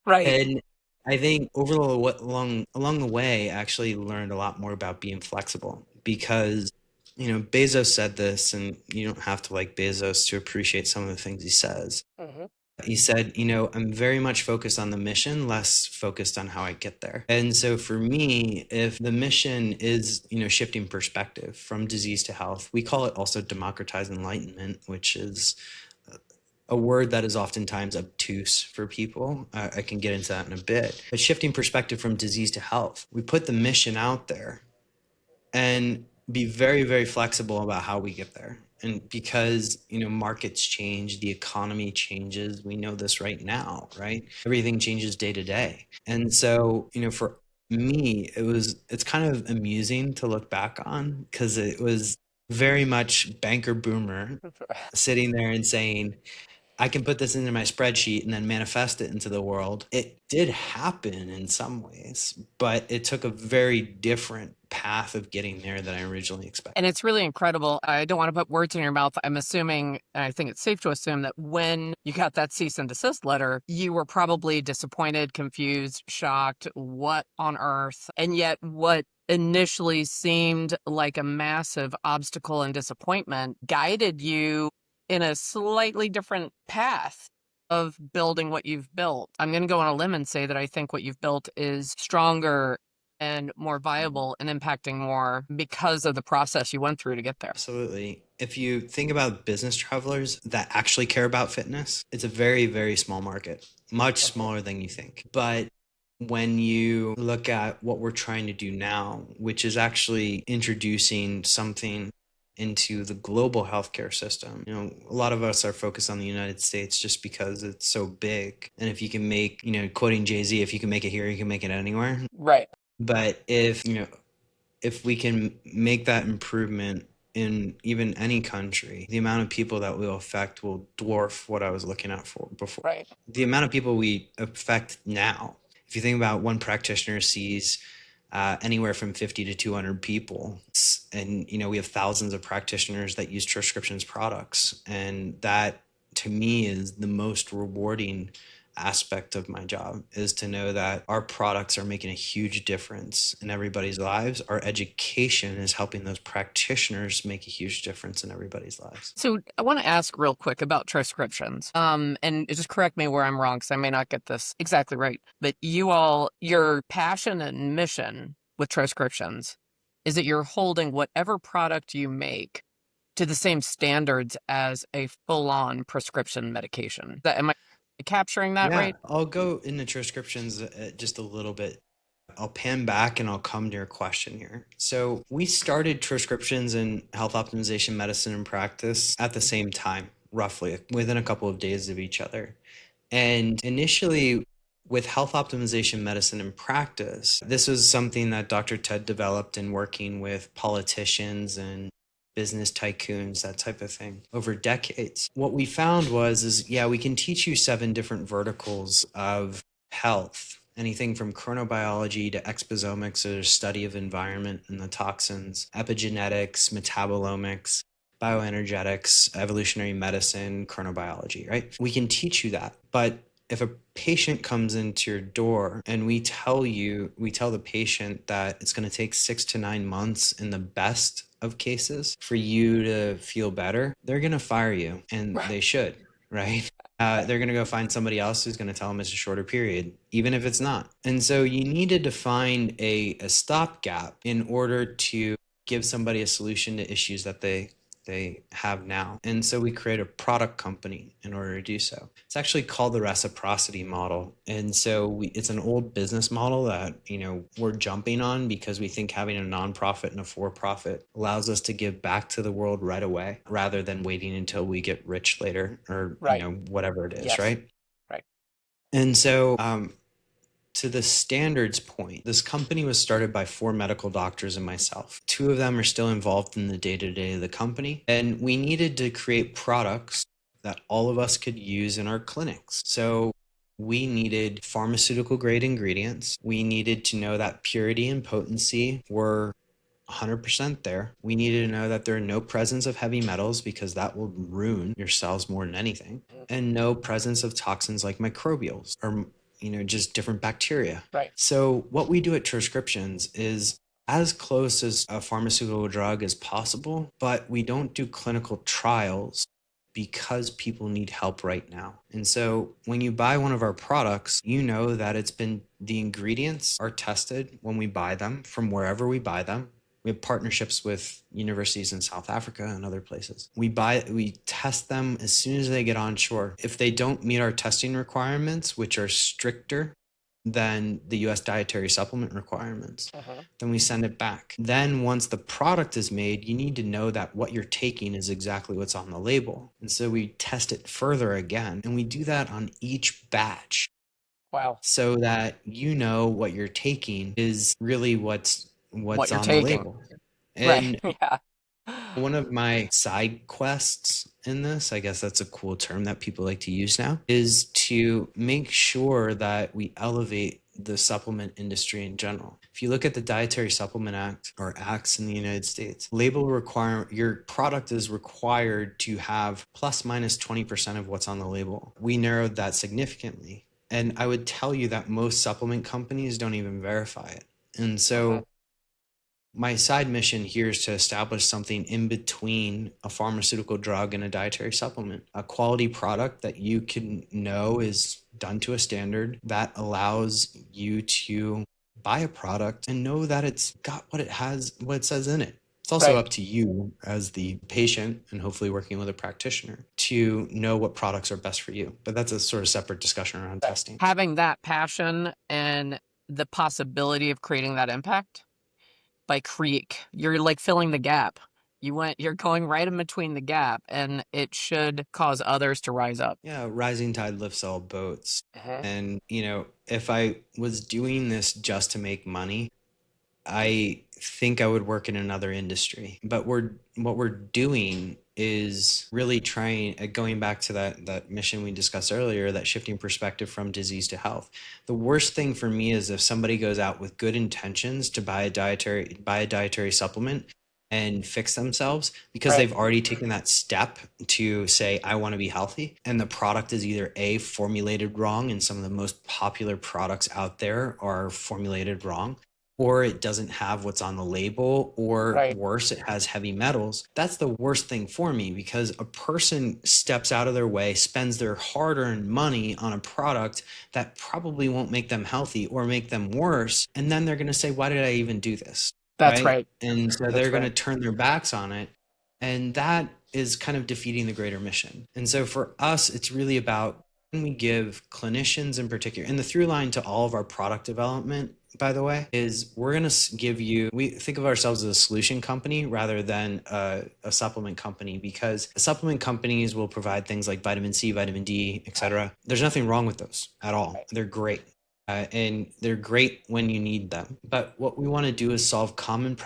Right. And I think along the way, I actually learned a lot more about being flexible because, Bezos said this, and you don't have to like Bezos to appreciate some of the things he says. Hmm. He said, I'm very much focused on the mission, less focused on how I get there. And so for me, if the mission is, shifting perspective from disease to health, we call it also democratized enlightenment, which is a word that is oftentimes obtuse for people. I can get into that in a bit. But shifting perspective from disease to health, we put the mission out there and be very, very flexible about how we get there. And because, markets change, the economy changes, we know this right now, right? Everything changes day to day. And so, for me, it's kind of amusing to look back on because it was very much banker boomer sitting there and saying, I can put this into my spreadsheet and then manifest it into the world. It did happen in some ways, but it took a very different path of getting there than I originally expected. And it's really incredible. I don't want to put words in your mouth. I'm assuming, and I think it's safe to assume that when you got that cease and desist letter, you were probably disappointed, confused, shocked. What on earth? And yet, what initially seemed like a massive obstacle and disappointment guided you in a slightly different path of building what you've built. I'm going to go on a limb and say that I think what you've built is stronger and more viable and impacting more because of the process you went through to get there. Absolutely. If you think about business travelers that actually care about fitness, it's a very, very small market, much smaller than you think. But when you look at what we're trying to do now, which is actually introducing something into the global healthcare system. A lot of us are focused on the United States just because it's so big. And if you can make, quoting Jay-Z, if you can make it here, you can make it anywhere. Right. But if we can make that improvement in even any country, the amount of people that will affect will dwarf what I was looking at for before. Right. The amount of people we affect now, if you think about one practitioner sees anywhere from 50 to 200 people. And, we have thousands of practitioners that use Troscriptions products. And that, to me, is the most rewarding aspect of my job, is to know that our products are making a huge difference in everybody's lives. Our education is helping those practitioners make a huge difference in everybody's lives. So I want to ask real quick about Troscriptions. And just correct me where I'm wrong, because I may not get this exactly right. But your passion and mission with Troscriptions is that you're holding whatever product you make to the same standards as a full-on prescription medication. Am I capturing that Yeah, right? I'll go into Troscriptions just a little bit. I'll pan back and I'll come to your question here. So we started Troscriptions in health optimization medicine and practice at the same time, roughly within a couple of days of each other. And initially, with health optimization medicine and practice, this was something that Dr. Ted developed in working with politicians and business tycoons, that type of thing, over decades. What we found we can teach you 7 different verticals of health. Anything from chronobiology to exposomics, or study of environment and the toxins, epigenetics, metabolomics, bioenergetics, evolutionary medicine, chronobiology, right? We can teach you that. But if a patient comes into your door and we tell the patient that it's going to take 6 to 9 months in the best of cases for you to feel better, they're going to fire you, and they should, right? They're going to go find somebody else who's going to tell them it's a shorter period, even if it's not. And so you needed to find a stopgap in order to give somebody a solution to issues that they they have now. And so we create a product company in order to do so. It's actually called the reciprocity model. And so it's an old business model that, we're jumping on because we think having a nonprofit and a for-profit allows us to give back to the world right away rather than waiting until we get rich later or, Right. whatever it is, Yes. right? Right. And so, to the standards point, this company was started by 4 medical doctors and myself. 2 of them are still involved in the day-to-day of the company, and we needed to create products that all of us could use in our clinics. So we needed pharmaceutical grade ingredients. We needed to know that purity and potency were 100% there. We needed to know that there are no presence of heavy metals because that will ruin your cells more than anything, and no presence of toxins like microbials or just different bacteria. Right. So what we do at Troscriptions is as close as a pharmaceutical drug as possible, but we don't do clinical trials because people need help right now. And so when you buy one of our products, you know that the ingredients are tested when we buy them from wherever we buy them. We have partnerships with universities in South Africa and other places. We test them as soon as they get on shore. If they don't meet our testing requirements, which are stricter than the US dietary supplement requirements, then we send it back. Then once the product is made, you need to know that what you're taking is exactly what's on the label. And so we test it further again, and we do that on each batch. Wow. So that what you're taking is really what's What you're on the taking. label. Right. And Yeah. one of my side quests in this, I guess that's a cool term that people like to use now, is to make sure that we elevate the supplement industry in general. If you look at the Dietary Supplement Act or acts in the United States, your product is required to have plus minus 20% of what's on the label. We narrowed that significantly. And I would tell you that most supplement companies don't even verify it. And so my side mission here is to establish something in between a pharmaceutical drug and a dietary supplement, a quality product that you can know is done to a standard that allows you to buy a product and know that it's got what it says in it. It's also Right. up to you as the patient and hopefully working with a practitioner to know what products are best for you. But that's a sort of separate discussion around testing. Having that passion and the possibility of creating that impact by you're like filling the gap. You're going right in between the gap, and it should cause others to rise up. Yeah, rising tide lifts all boats. Uh-huh. And, if I was doing this just to make money, I think I would work in another industry. But what we're doing is really trying, going back to that mission we discussed earlier, that shifting perspective from disease to health. The worst thing for me is if somebody goes out with good intentions to buy a dietary supplement and fix themselves because they've already taken that step to say, I want to be healthy. And the product is either A, formulated wrong, and some of the most popular products out there are formulated wrong, or it doesn't have what's on the label, or worse, it has heavy metals. That's the worst thing for me, because a person steps out of their way, spends their hard-earned money on a product that probably won't make them healthy or make them worse. And then they're going to say, why did I even do this? That's right. And so they're going to turn their backs on it. And that is kind of defeating the greater mission. And so for us, it's really about, when we give clinicians in particular, and the through line to all of our product development, by the way, is we're going to we think of ourselves as a solution company rather than a supplement company, because supplement companies will provide things like vitamin C, vitamin D, etc. There's nothing wrong with those at all. They're great. And they're great when you need them. But what we want to do is solve common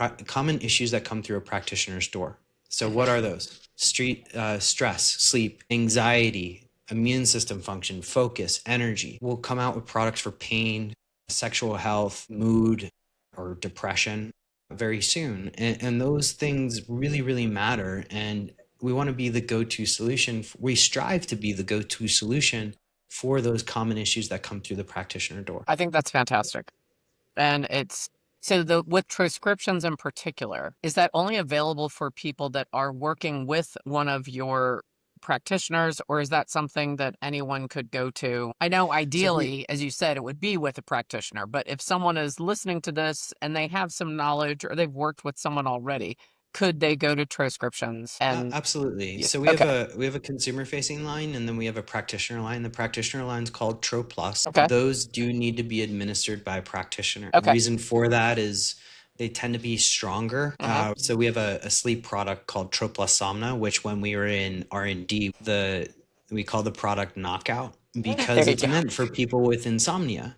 issues that come through a practitioner's door. So what are those? Stress, sleep, anxiety, immune system function, focus, energy. We'll come out with products for pain, sexual health, mood, or depression very soon. And those things really, really matter. And we want to be the go-to solution. We strive to be the go-to solution for those common issues that come through the practitioner door. I think that's fantastic. And with Troscriptions in particular, is that only available for people that are working with one of your practitioners, or is that something that anyone could go to? I know ideally, as you said, it would be with a practitioner, but if someone is listening to this and they have some knowledge or they've worked with someone already, could they go to Troscriptions and Absolutely. use? So Okay. we have a consumer facing line, and then we have a practitioner line. The practitioner line is called Tro Plus. Okay. Those do need to be administered by a practitioner. The Okay. reason for that is they tend to be stronger. Hmm. So we have a sleep product called Tro Plus Somna, which when we were in R&D, we call the product Knockout There because you it's go. meant for people with insomnia.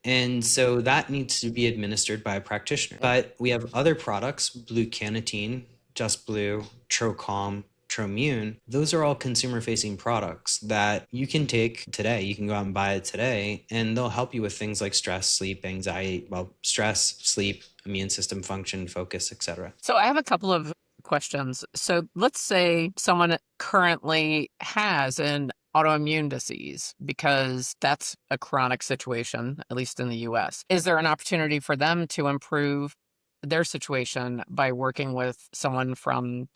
And so that needs to be administered by a practitioner. But we have other products, Blue Canatine, Just Blue, Trocom, Trommune. Those are all consumer facing products that you can take today. You can go out and buy it today, and they'll help you with things like stress, sleep, anxiety, well, stress, sleep, immune system function, focus, etc. So I have a couple of questions. So let's say someone currently has an autoimmune disease because that's a chronic situation, at least in the US. Is there an opportunity for them to improve their situation by working with someone from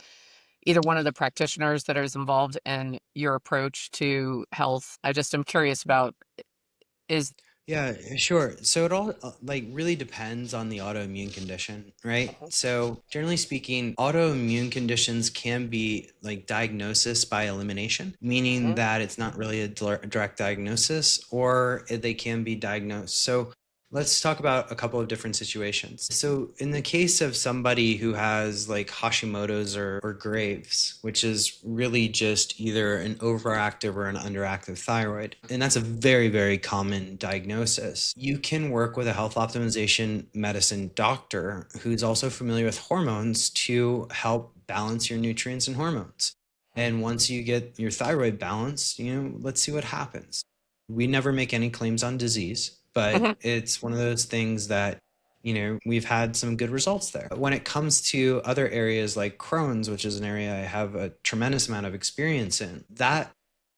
either one of the practitioners that is involved in your approach to health? I just am curious about is Yeah, sure. So it all like really depends on the autoimmune condition, right? Mhm. So generally speaking, autoimmune conditions can be like diagnosis by elimination, meaning Mhm. that it's not really a direct diagnosis, or they can be diagnosed. So let's talk about a couple of different situations. So, in the case of somebody who has like Hashimoto's or Graves', which is really just either an overactive or an underactive thyroid, and that's a very, very common diagnosis, you can work with a health optimization medicine doctor who's also familiar with hormones to help balance your nutrients and hormones. And once you get your thyroid balanced, let's see what happens. We never make any claims on disease, but Mhm. it's one of those things that, we've had some good results there. When it comes to other areas like Crohn's, which is an area I have a tremendous amount of experience in, that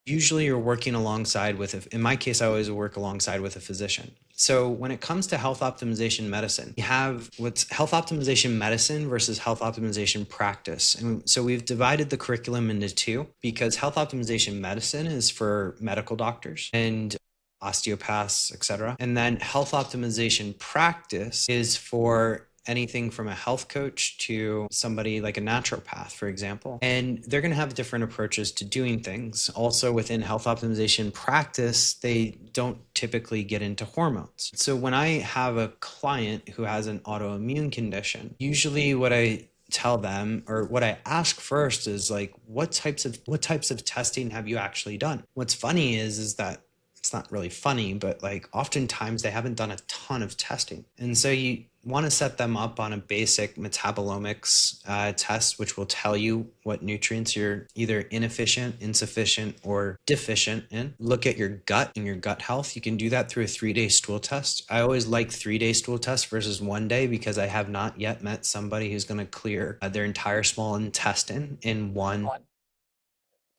usually you're working alongside with, in my case, I always work alongside with a physician. So when it comes to health optimization medicine, you have what's health optimization medicine versus health optimization practice. And so we've divided the curriculum into two because health optimization medicine is for medical doctors and osteopaths, etc. And then health optimization practice is for anything from a health coach to somebody like a naturopath, for example. And they're going to have different approaches to doing things. Also, within health optimization practice, they don't typically get into hormones. So when I have a client who has an autoimmune condition, usually what I tell them or what I ask first is like what types of testing have you actually done? What's funny is that it's not really funny, but like oftentimes they haven't done a ton of testing. And so you want to set them up on a basic metabolomics test, which will tell you what nutrients you're either inefficient, insufficient, or deficient in. Look at your gut and your gut health. You can do that through a 3-day stool test. I always like 3-day stool tests versus 1 day because I have not yet met somebody who's going to clear their entire small intestine in one One.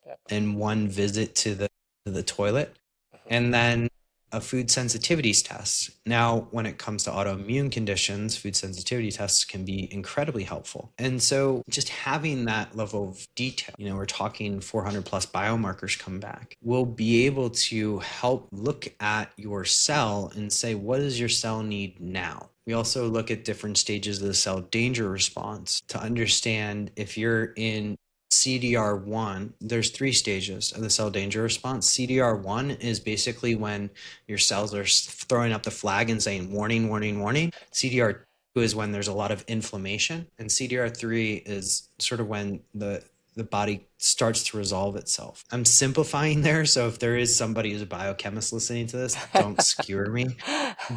Yep. visit to the toilet. And then a food sensitivities test. Now, when it comes to autoimmune conditions, food sensitivity tests can be incredibly helpful. And so just having that level of detail, we're talking 400 plus biomarkers come back, we'll be able to help look at your cell and say, what does your cell need now? We also look at different stages of the cell danger response to understand if you're in CDR1, there's 3 stages of the cell danger response. CDR1 is basically when your cells are throwing up the flag and saying warning, warning, warning. CDR2 is when there's a lot of inflammation, and CDR3 is sort of when the body starts to resolve itself. I'm simplifying there, so if there is somebody who's a biochemist listening to this, don't skewer me.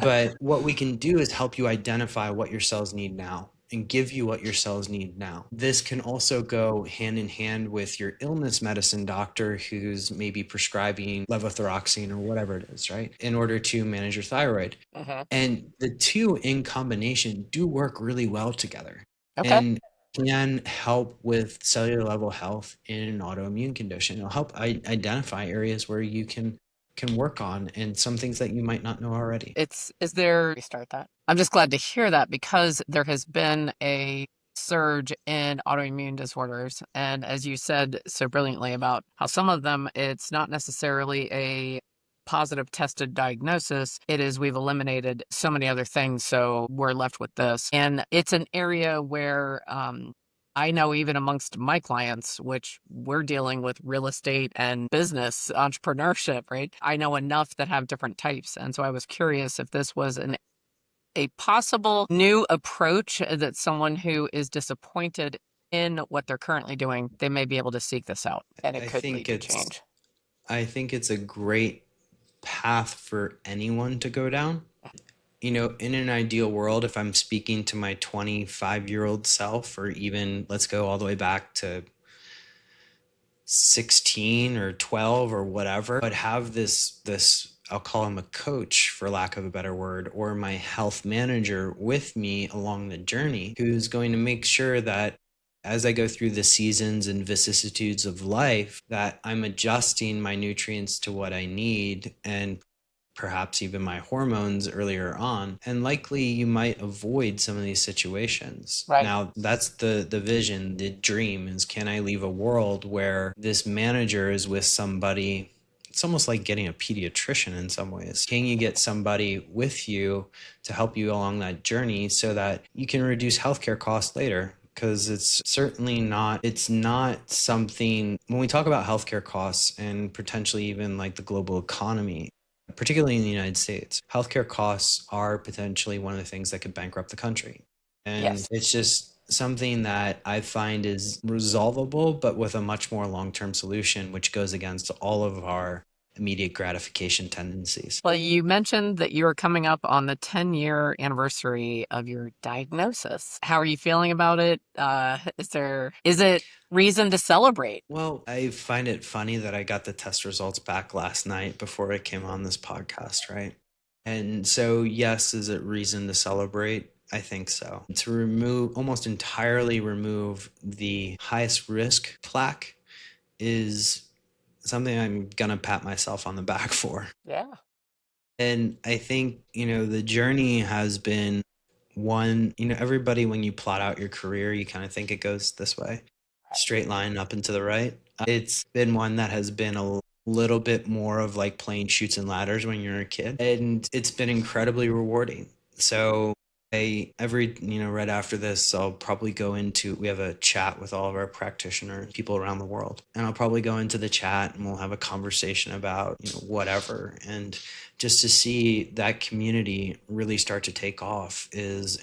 But what we can do is help you identify what your cells need now and give you what your cells need now. This can also go hand in hand with your illness medicine doctor who's maybe prescribing levothyroxine or whatever it is, right? In order to manage your thyroid. Mhm. And the two in combination do work really well together Okay. and can help with cellular level health in an autoimmune condition. It'll help identify areas where you can work on and some things that you might not know already. Is there restart that? I'm just glad to hear that because there has been a surge in autoimmune disorders. And as you said so brilliantly about how some of them, it's not necessarily a positive tested diagnosis. It is we've eliminated so many other things. So we're left with this. And it's an area where I know even amongst my clients, which we're dealing with real estate and business entrepreneurship, right? I know enough that have different types. And so I was curious if this was a possible new approach that someone who is disappointed in what they're currently doing, they may be able to seek this out and it I could think lead to it's change. I think it's a great path for anyone to go down. In an ideal world, if I'm speaking to my 25-year-old self, or even let's go all the way back to 16 or 12 or whatever, I'd have this I'll call him a coach for lack of a better word, or my health manager with me along the journey, who's going to make sure that as I go through the seasons and vicissitudes of life, that I'm adjusting my nutrients to what I need, and perhaps even my hormones earlier on, and likely you might avoid some of these situations. Right. Now that's the vision, the dream is, can I leave a world where this manager is with somebody? It's almost like getting a pediatrician in some ways. Can you get somebody with you to help you along that journey so that you can reduce healthcare costs later? Because it's not something, when we talk about healthcare costs and potentially even like the global economy, particularly in the United States, healthcare costs are potentially one of the things that could bankrupt the country. And Yes. it's just something that I find is resolvable, but with a much more long-term solution, which goes against all of our immediate gratification tendencies. Well, you mentioned that you are coming up on the 10-year anniversary of your diagnosis. How are you feeling about it? Is it reason to celebrate? Well, I find it funny that I got the test results back last night before I came on this podcast, right? And so, yes, is it reason to celebrate? I think so. To almost entirely remove the highest risk plaque is something I'm going to pat myself on the back for. Yeah. And I think, the journey has been one, everybody, when you plot out your career, you kind of think it goes this way, straight line up and to the right. It's been one that has been a little bit more of like playing chutes and ladders when you're a kid. And it's been incredibly rewarding. So right after this, I'll probably we have a chat with all of our practitioners, people around the world. And I'll probably go into the chat and we'll have a conversation about, whatever. And just to see that community really start to take off is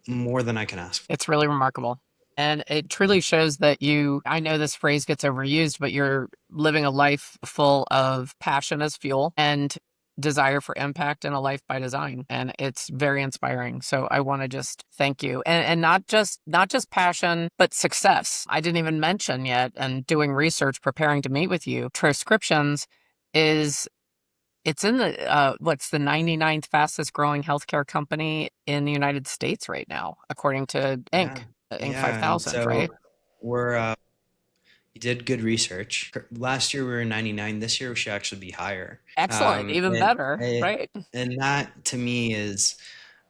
more than I can ask for. It's really remarkable. And it truly shows that I know this phrase gets overused, but you're living a life full of passion as fuel and desire for impact and a life by design. And it's very inspiring. So I want to just thank you. And not just passion, but success. I didn't even mention yet, and doing research, preparing to meet with you, Troscriptions is it's in what's the 99th fastest growing healthcare company in the United States right now, according to Yeah. Inc. Yeah. And 5000, so right? you did good research. Last year we were 99. This year we should actually be higher. Excellent, even And, better, right? and that to me is,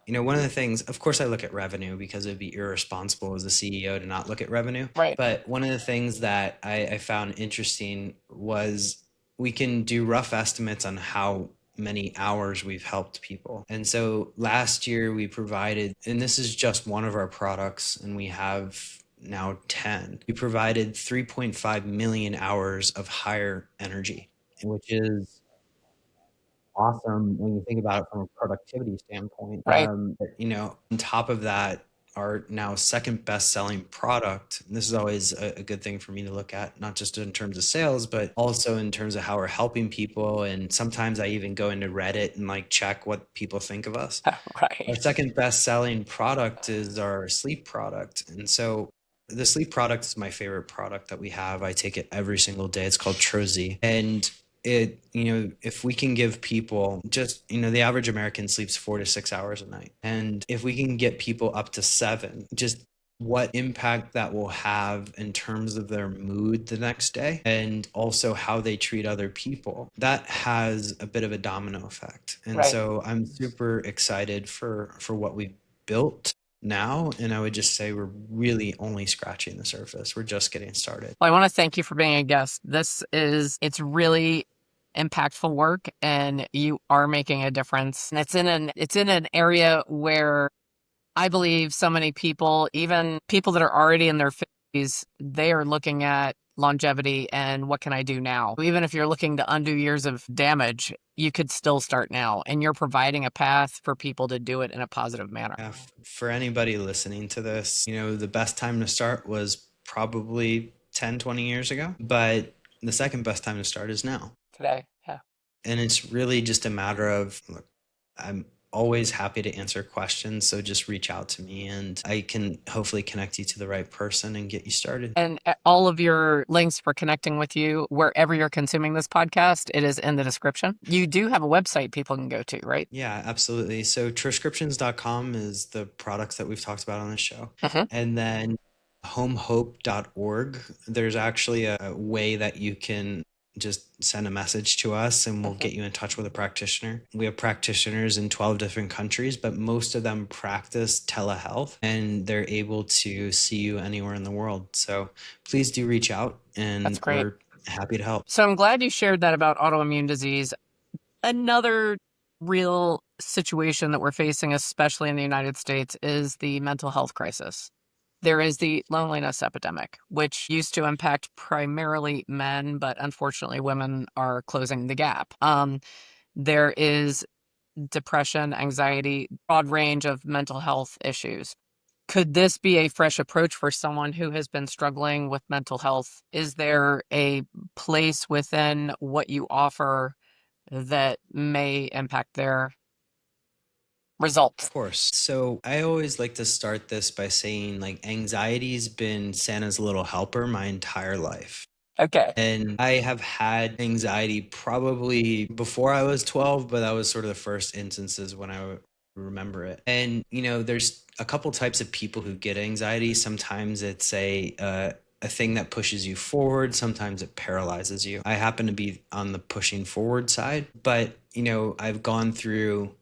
one of the things, of course, I look at revenue because it'd be irresponsible as a CEO to not look at revenue. Right. But one of the things that I found interesting was we can do rough estimates on how many hours we've helped people. And so last year we provided, and this is just one of our products, and we have now 10, we provided 3.5 million hours of higher energy, which is awesome when you think about it from a productivity standpoint. Right. On top of that, our now second best selling product, and this is always a good thing for me to look at, not just in terms of sales, but also in terms of how we're helping people. And sometimes I even go into Reddit and like check what people think of us. Our Right. second best selling product is our sleep product. And so the sleep product is my favorite product that we have. I take it every single day. It's called Trozy. And if we can give people just, the average American sleeps 4 to 6 hours a night. And if we can get people up to 7, just what impact that will have in terms of their mood the next day, and also how they treat other people, that has a bit of a domino effect. And Right. so I'm super excited for what we've built now. And I would just say we're really only scratching the surface. We're just getting started. Well, I want to thank you for being a guest. It's really impactful work and you are making a difference. And it's in an area where I believe so many people, even people that are already in their 50s, they are looking at longevity and what can I do now? Even if you're looking to undo years of damage, you could still start now. And you're providing a path for people to do it in a positive manner. Yeah, for anybody listening to this, the best time to start was probably 10, 20 years ago, but the second best time to start is now. Today. Yeah. And it's really just a matter of, look, I'm always happy to answer questions. So just reach out to me and I can hopefully connect you to the right person and get you started. And all of your links for connecting with you, wherever you're consuming this podcast, it is in the description. You do have a website people can go to, right? Yeah, absolutely. So Troscriptions.com is the products that we've talked about on the show. And then homehope.org, there's actually a way that you can just send a message to us and we'll get you in touch with a practitioner. We have practitioners in 12 different countries, but most of them practice telehealth and they're able to see you anywhere in the world. So please do reach out and That's great. we're happy to help. So I'm glad you shared that about autoimmune disease. Another real situation that we're facing, especially in the United States, is the mental health crisis. There is the loneliness epidemic, which used to impact primarily men, but unfortunately women are closing the gap. There is depression, anxiety, broad range of mental health issues. Could this be a fresh approach for someone who has been struggling with mental health? Is there a place within what you offer that may impact their results? Of course. So I always like to start this by saying like anxiety's been Santa's little helper my entire life. Okay. And I have had anxiety probably before I was 12, but that was sort of the first instances when I remember it. And, there's a couple types of people who get anxiety. Sometimes it's a thing that pushes you forward. Sometimes it paralyzes you. I happen to be on the pushing forward side, but, I've gone through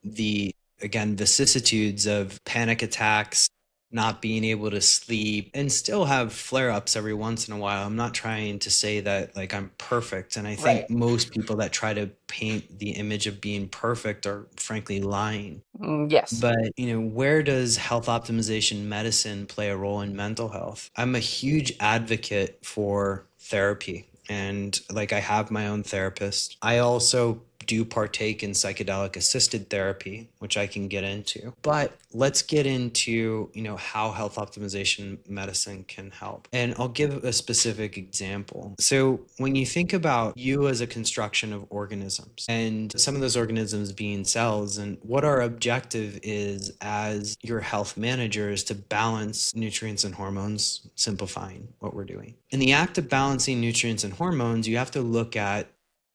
the vicissitudes of panic attacks, not being able to sleep, and still have flare-ups every once in a while. I'm not trying to say that like I'm perfect, and I think most people that try to paint the image of being perfect are frankly lying. Yes. But, where does health optimization medicine play a role in mental health? I'm a huge advocate for therapy, and like I have my own therapist. I also do partake in psychedelic assisted therapy, which I can get into. But let's get into, how health optimization medicine can help. And I'll give a specific example. So when you think about you as a construction of organisms and some of those organisms being cells, and what our objective is as your health manager is to balance nutrients and hormones, simplifying what we're doing. In the act of balancing nutrients and hormones, you have to look at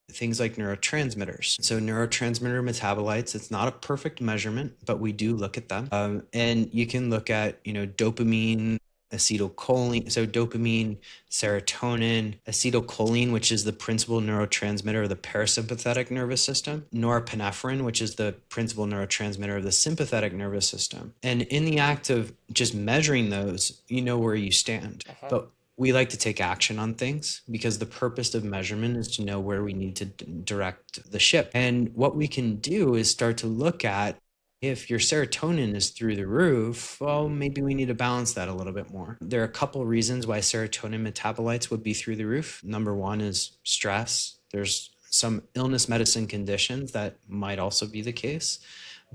things like neurotransmitters. So neurotransmitter metabolites, it's not a perfect measurement, but we do look at them. And you can look at, dopamine, acetylcholine, so dopamine, serotonin, acetylcholine, which is the principal neurotransmitter of the parasympathetic nervous system, norepinephrine, which is the principal neurotransmitter of the sympathetic nervous system. And in the act of just measuring those, you know where you stand. But we like to take action on things because the purpose of measurement is to know where we need to direct the ship. And what we can do is start to look at if your serotonin is through the roof, well, maybe we need to balance that a little bit more. There are a couple of reasons why serotonin metabolites would be through the roof. Number one is stress. There's some illness medicine conditions that might also be the case.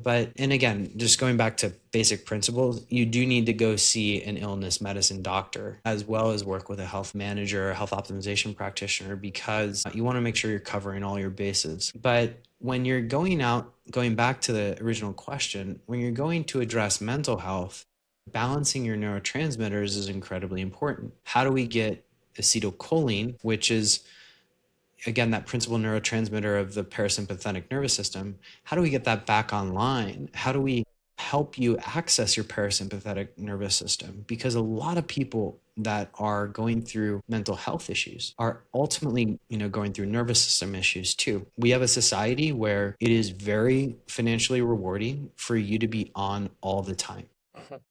And again, just going back to basic principles, you do need to go see an illness medicine doctor as well as work with a health manager or health optimization practitioner because you want to make sure you're covering all your bases. But when you're going back to the original question, when you're going to address mental health, balancing your neurotransmitters is incredibly important. How do we get acetylcholine, which is again, that principal neurotransmitter of the parasympathetic nervous system, how do we get that back online? How do we help you access your parasympathetic nervous system? Because a lot of people that are going through mental health issues are ultimately, going through nervous system issues too. We have a society where it is very financially rewarding for you to be on all the time.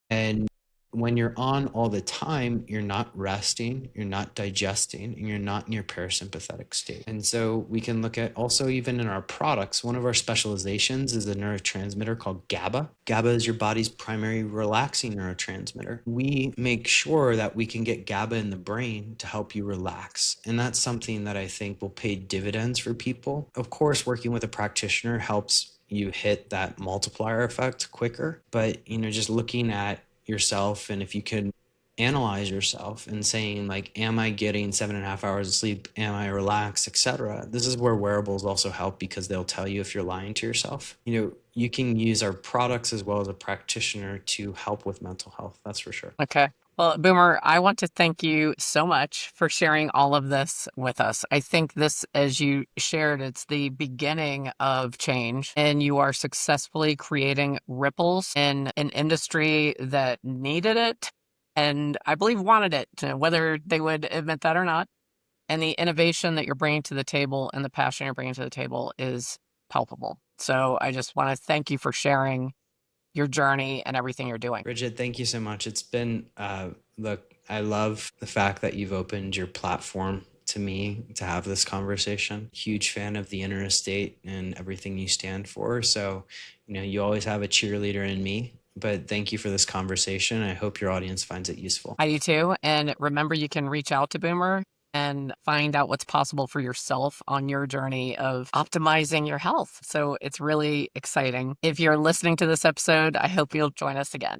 And when you're on all the time, you're not resting, you're not digesting, and you're not in your parasympathetic state. And so we can look at also even in our products, one of our specializations is a neurotransmitter called GABA. GABA is your body's primary relaxing neurotransmitter. We make sure that we can get GABA in the brain to help you relax. And that's something that I think will pay dividends for people. Of course, working with a practitioner helps you hit that multiplier effect quicker, but just looking at yourself, and if you could analyze yourself and saying like, am I getting 7.5 hours of sleep, am I relaxed, etc. This is where wearables also help, because they'll tell you if you're lying to yourself. You can use our products as well as a practitioner to help with mental health, that's for sure. Okay. Well, Boomer, I want to thank you so much for sharing all of this with us. I think this, as you shared, it's the beginning of change, and you are successfully creating ripples in an industry that needed it and I believe wanted it, whether they would admit that or not. And the innovation that you're bringing to the table and the passion you're bringing to the table is palpable. So I just want to thank you for sharing your journey and everything you're doing. Bridget, thank you so much. It's been, look, I love the fact that you've opened your platform to me to have this conversation. Huge fan of the interstate and everything you stand for. So, you always have a cheerleader in me. But thank you for this conversation. I hope your audience finds it useful. I do too. And remember, you can reach out to Boomer and find out what's possible for yourself on your journey of optimizing your health. So it's really exciting. If you're listening to this episode, I hope you'll join us again.